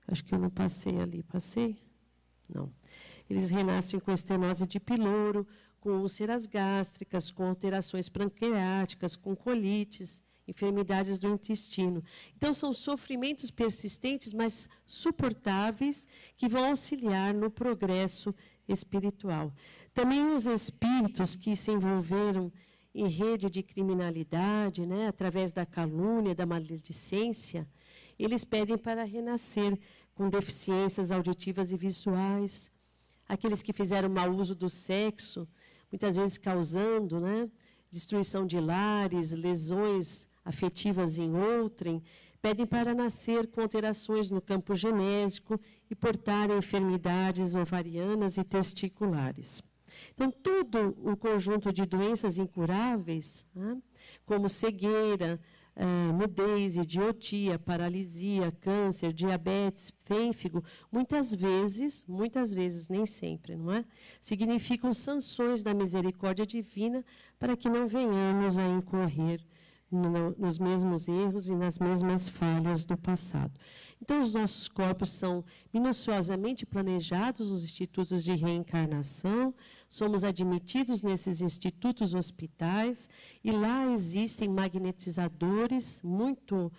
Acho que eu não passei ali. Passei? Não. Eles renascem com estenose de piloro, com úlceras gástricas, com alterações pancreáticas, com colites, enfermidades do intestino. Então, são sofrimentos persistentes, mas suportáveis, que vão auxiliar no progresso espiritual. Também os espíritos que se envolveram em rede de criminalidade, né, através da calúnia, da maledicência, eles pedem para renascer com deficiências auditivas e visuais. Aqueles que fizeram mau uso do sexo, muitas vezes causando, né, destruição de lares, lesões afetivas em outrem, pedem para nascer com alterações no campo genésico e portarem enfermidades ovarianas e testiculares. Então, todo o conjunto de doenças incuráveis, né, como cegueira, mudez, idiotia, paralisia, câncer, diabetes, fênfigo, muitas vezes, nem sempre, não é? Significam sanções da misericórdia divina para que não venhamos a incorrer nos mesmos erros e nas mesmas falhas do passado. Então, os nossos corpos são minuciosamente planejados nos institutos de reencarnação, somos admitidos nesses institutos hospitais, e lá existem magnetizadores muito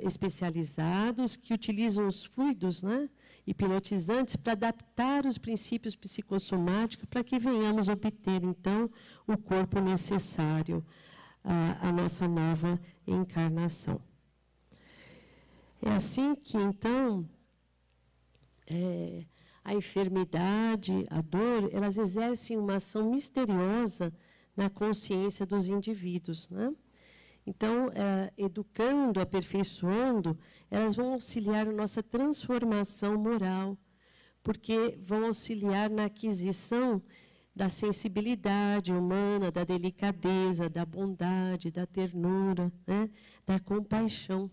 especializados, que utilizam os fluidos, né, hipnotizantes para adaptar os princípios psicossomáticos para que venhamos obter, então, o corpo necessário a nossa nova encarnação. É assim que, então, a enfermidade, a dor, elas exercem uma ação misteriosa na consciência dos indivíduos, né? Então, educando, aperfeiçoando, elas vão auxiliar a nossa transformação moral, porque vão auxiliar na aquisição da sensibilidade humana, da delicadeza, da bondade, da ternura, né, da compaixão.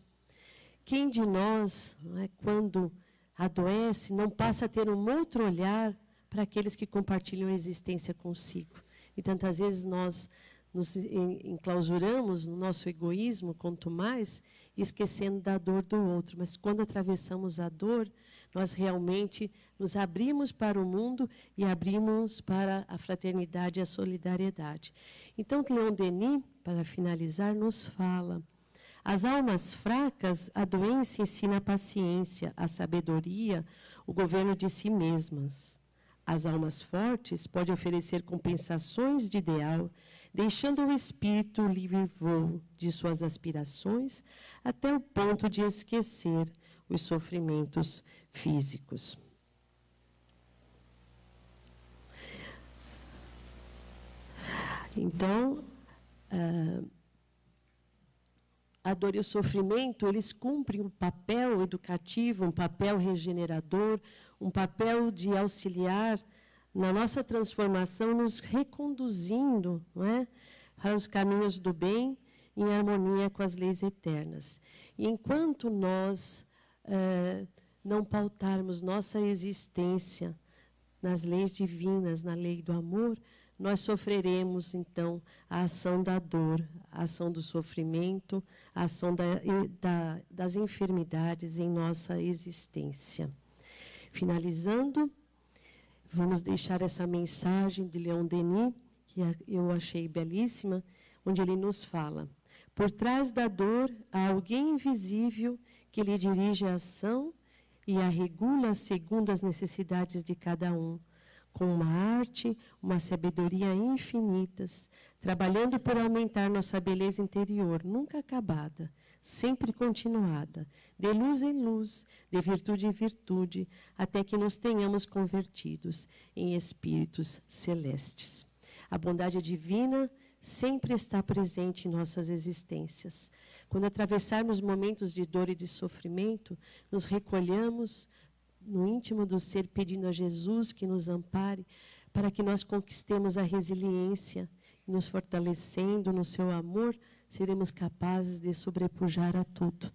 Quem de nós, né, quando adoece, não passa a ter um outro olhar para aqueles que compartilham a existência consigo? E tantas vezes nós nos enclausuramos no nosso egoísmo, quanto mais, esquecendo da dor do outro. Mas quando atravessamos a dor, nós realmente nos abrimos para o mundo e abrimos para a fraternidade e a solidariedade. Então, Leon Denis, para finalizar, nos fala: as almas fracas, a doença ensina a paciência, a sabedoria, o governo de si mesmas. às almas fortes, pode oferecer compensações de ideal, deixando o espírito livre voo de suas aspirações até o ponto de esquecer os sofrimentos físicos. Então, a dor e o sofrimento, eles cumprem um papel educativo, um papel regenerador, um papel de auxiliar na nossa transformação, nos reconduzindo, não é, aos caminhos do bem, em harmonia com as leis eternas. E enquanto nós não pautarmos nossa existência nas leis divinas, na lei do amor, nós sofreremos, então, a ação da dor, a ação do sofrimento, a ação das enfermidades em nossa existência. Finalizando, vamos deixar essa mensagem de Leon Denis, que eu achei belíssima, onde ele nos fala: por trás da dor há alguém invisível que lhe dirige a ação e a regula segundo as necessidades de cada um, com uma arte, uma sabedoria infinitas, trabalhando por aumentar nossa beleza interior, nunca acabada, sempre continuada, de luz em luz, de virtude em virtude, até que nos tenhamos convertidos em espíritos celestes. A bondade divina sempre está presente em nossas existências. Quando atravessarmos momentos de dor e de sofrimento, nos recolhamos no íntimo do ser, pedindo a Jesus que nos ampare, para que nós conquistemos a resiliência, nos fortalecendo no seu amor, seremos capazes de sobrepujar a tudo.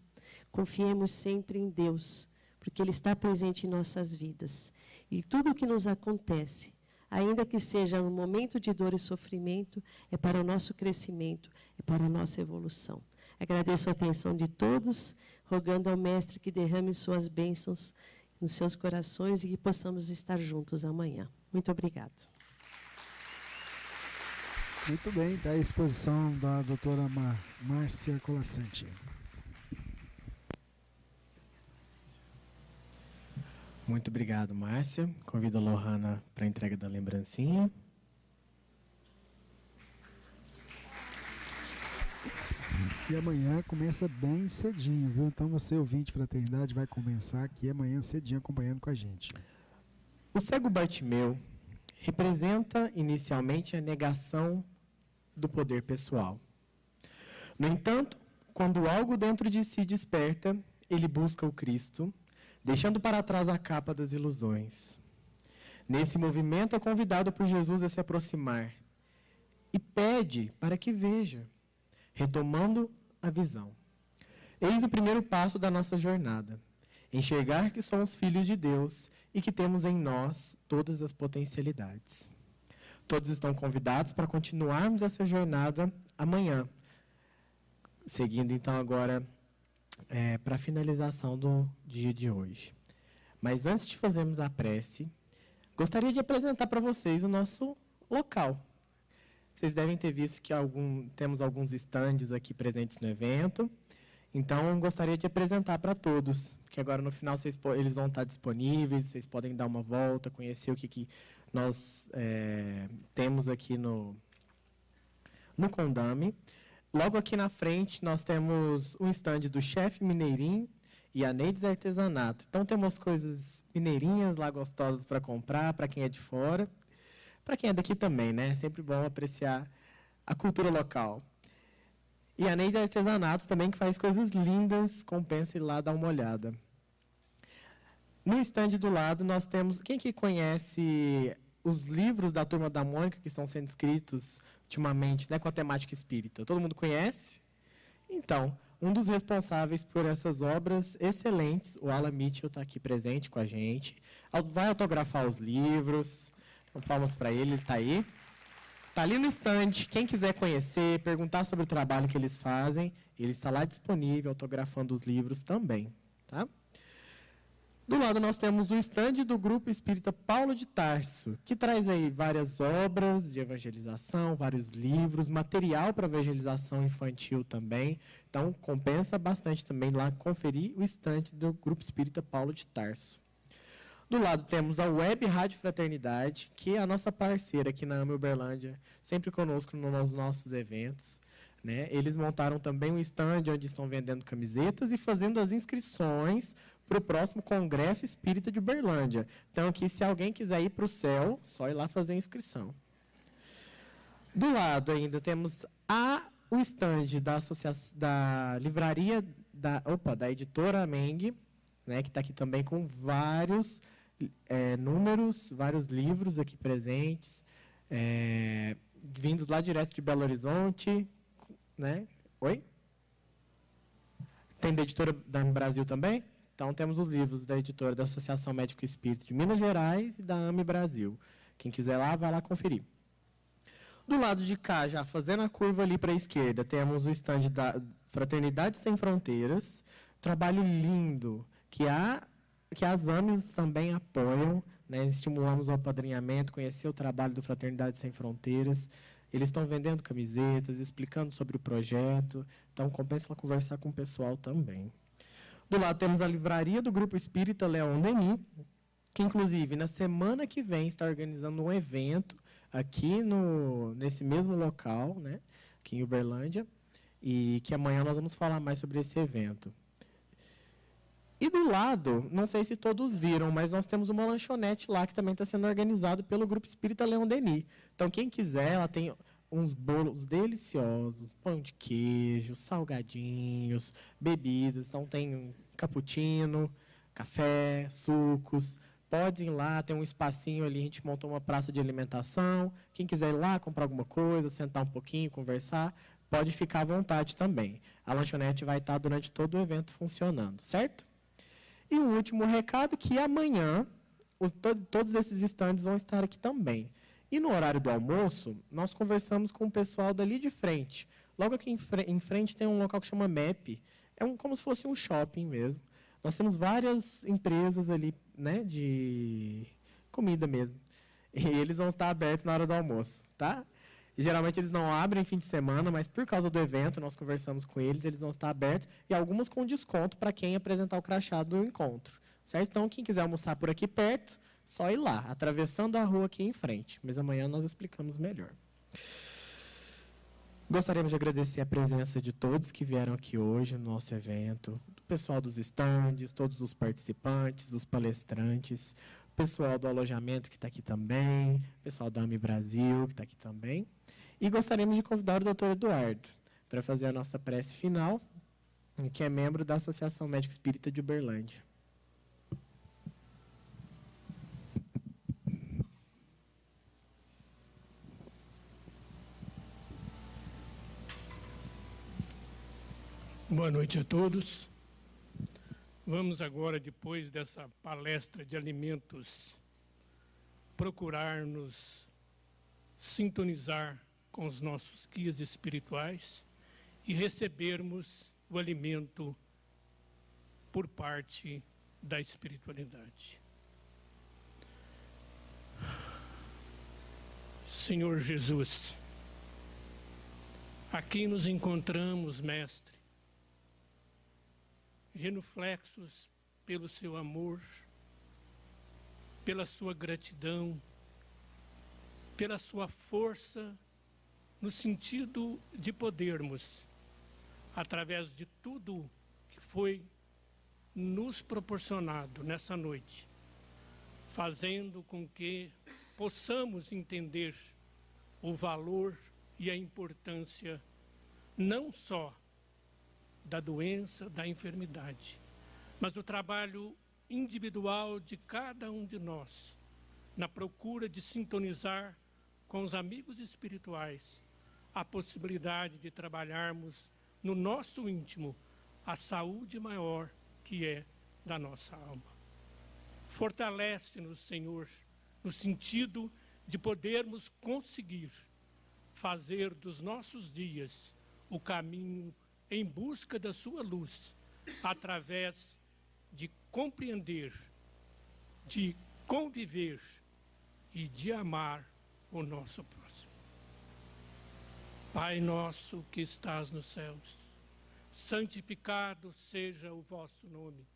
Confiemos sempre em Deus, porque Ele está presente em nossas vidas. E tudo o que nos acontece, ainda que seja um momento de dor e sofrimento, é para o nosso crescimento, é para a nossa evolução. Agradeço a atenção de todos, rogando ao Mestre que derrame suas bênçãos nos seus corações e que possamos estar juntos amanhã. Muito obrigada. Muito bem, está a exposição da doutora Márcia Colasanti. Muito obrigado, Márcia. Convido a Lohana para a entrega da lembrancinha. E amanhã começa bem cedinho, viu? Então você, ouvinte Fraternidade, vai começar aqui amanhã cedinho acompanhando com a gente. O cego Bartimeu representa inicialmente a negação do poder pessoal. No entanto, quando algo dentro de si desperta, ele busca o Cristo, deixando para trás a capa das ilusões. Nesse movimento é convidado por Jesus a se aproximar e pede para que veja, retomando a visão. Eis o primeiro passo da nossa jornada: enxergar que somos filhos de Deus e que temos em nós todas as potencialidades. Todos estão convidados para continuarmos essa jornada amanhã, seguindo então agora para a finalização do dia de hoje. Mas antes de fazermos a prece, gostaria de apresentar para vocês o nosso local. Vocês devem ter visto que temos alguns estandes aqui presentes no evento. Então, gostaria de apresentar para todos, porque agora no final eles vão estar disponíveis, vocês podem dar uma volta, conhecer o que nós temos aqui no Condame. Logo aqui na frente, nós temos um estande do Chefe Mineirinho e a Neides Artesanato. Então, temos coisas mineirinhas lá gostosas para comprar, para quem é de fora. Para quem é daqui também, né? É sempre bom apreciar a cultura local. E a Neide Artesanatos também, que faz coisas lindas, compensa ir lá dar uma olhada. No estande do lado, nós temos... Quem que conhece os livros da Turma da Mônica, que estão sendo escritos ultimamente, né, com a temática espírita? Todo mundo conhece? Então, um dos responsáveis por essas obras excelentes, o Alan Mitchell, está aqui presente com a gente. Vai autografar os livros... Então, palmas para ele está aí. Está ali no estande. Quem quiser conhecer, perguntar sobre o trabalho que eles fazem, ele está lá disponível, autografando os livros também. Tá? Do lado nós temos o estande do Grupo Espírita Paulo de Tarso, que traz aí várias obras de evangelização, vários livros, material para evangelização infantil também. Então, compensa bastante também lá conferir o estande do Grupo Espírita Paulo de Tarso. Do lado temos a Web Rádio Fraternidade, que é a nossa parceira aqui na AME Uberlândia, sempre conosco nos nossos eventos, né? Eles montaram também um stand onde estão vendendo camisetas e fazendo as inscrições para o próximo Congresso Espírita de Uberlândia. Então, aqui, se alguém quiser ir para o céu, só ir lá fazer a inscrição. Do lado ainda temos o stand da livraria da editora Meng, né, que está aqui também com vários números, vários livros aqui presentes, vindos lá direto de Belo Horizonte, né? Oi? Tem da editora da Brasil também? Então, temos os livros da editora da Associação Médico Espírita de Minas Gerais e da AME Brasil. Quem quiser lá, vai lá conferir. Do lado de cá, já fazendo a curva ali para a esquerda, temos o stand da Fraternidade Sem Fronteiras, trabalho lindo, que as AMEs também apoiam, né? Estimulamos o apadrinhamento, conhecer o trabalho do Fraternidade Sem Fronteiras. Eles estão vendendo camisetas, explicando sobre o projeto, então compensa conversar com o pessoal também. Do lado temos a livraria do Grupo Espírita Leon Denis, que, inclusive, na semana que vem está organizando um evento aqui nesse mesmo local, né, aqui em Uberlândia, e que amanhã nós vamos falar mais sobre esse evento. E do lado, não sei se todos viram, mas nós temos uma lanchonete lá que também está sendo organizado pelo Grupo Espírita Leon Denis. Então, quem quiser, ela tem uns bolos deliciosos, pão de queijo, salgadinhos, bebidas. Então, tem um cappuccino, café, sucos. Podem ir lá, tem um espacinho ali, a gente montou uma praça de alimentação. Quem quiser ir lá comprar alguma coisa, sentar um pouquinho, conversar, pode ficar à vontade também. A lanchonete vai estar durante todo o evento funcionando, certo? E um último recado, que amanhã todos esses estandes vão estar aqui também. E no horário do almoço, nós conversamos com o pessoal dali de frente. Logo aqui em frente tem um local que chama MEP. Como se fosse um shopping mesmo. Nós temos várias empresas ali, né, de comida mesmo. E eles vão estar abertos na hora do almoço, tá? E, geralmente eles não abrem fim de semana, mas por causa do evento, nós conversamos com eles vão estar abertos, e algumas com desconto para quem apresentar o crachá do encontro. Certo? Então, quem quiser almoçar por aqui perto, só ir lá, atravessando a rua aqui em frente. Mas amanhã nós explicamos melhor. Gostaríamos de agradecer a presença de todos que vieram aqui hoje no nosso evento, do pessoal dos estandes, todos os participantes, os palestrantes, o pessoal do alojamento que está aqui também, o pessoal da AME Brasil que está aqui também. E gostaríamos de convidar o Dr. Eduardo para fazer a nossa prece final, que é membro da Associação Médico Espírita de Uberlândia. Boa noite a todos. Vamos agora, depois dessa palestra de alimentos, procurar nos sintonizar com os nossos guias espirituais e recebermos o alimento por parte da espiritualidade. Senhor Jesus, aqui nos encontramos, Mestre, genuflexos pelo seu amor, pela sua gratidão, pela sua força, no sentido de podermos, através de tudo que foi nos proporcionado nessa noite, fazendo com que possamos entender o valor e a importância não só da doença, da enfermidade, mas o trabalho individual de cada um de nós, na procura de sintonizar com os amigos espirituais, a possibilidade de trabalharmos no nosso íntimo a saúde maior que é da nossa alma. Fortalece-nos, Senhor, no sentido de podermos conseguir fazer dos nossos dias o caminho em busca da sua luz, através de compreender, de conviver e de amar o nosso próximo. Pai nosso que estás nos céus, santificado seja o vosso nome.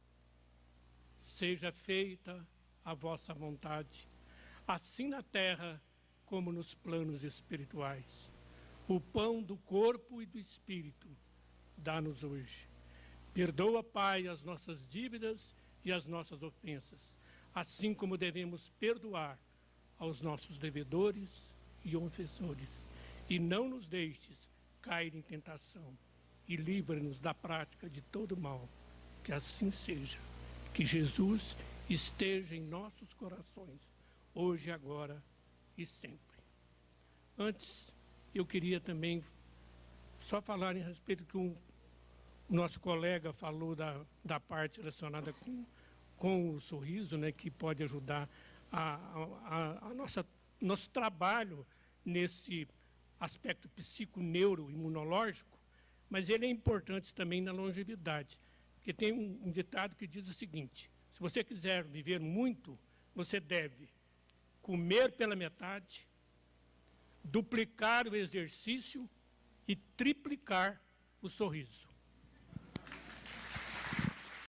Seja feita a vossa vontade, assim na terra como nos planos espirituais. O pão do corpo e do espírito dá-nos hoje. Perdoa, Pai, as nossas dívidas e as nossas ofensas, assim como devemos perdoar aos nossos devedores e ofensores. E não nos deixes cair em tentação, e livra-nos da prática de todo mal. Que assim seja. Que Jesus esteja em nossos corações, hoje, agora e sempre. Antes, eu queria também só falar em respeito do que o nosso colega falou da parte relacionada com o sorriso, né, que pode ajudar nosso trabalho nesse aspecto psiconeuroimunológico, mas ele é importante também na longevidade, porque tem um ditado que diz o seguinte: se você quiser viver muito, você deve comer pela metade, duplicar o exercício e triplicar o sorriso.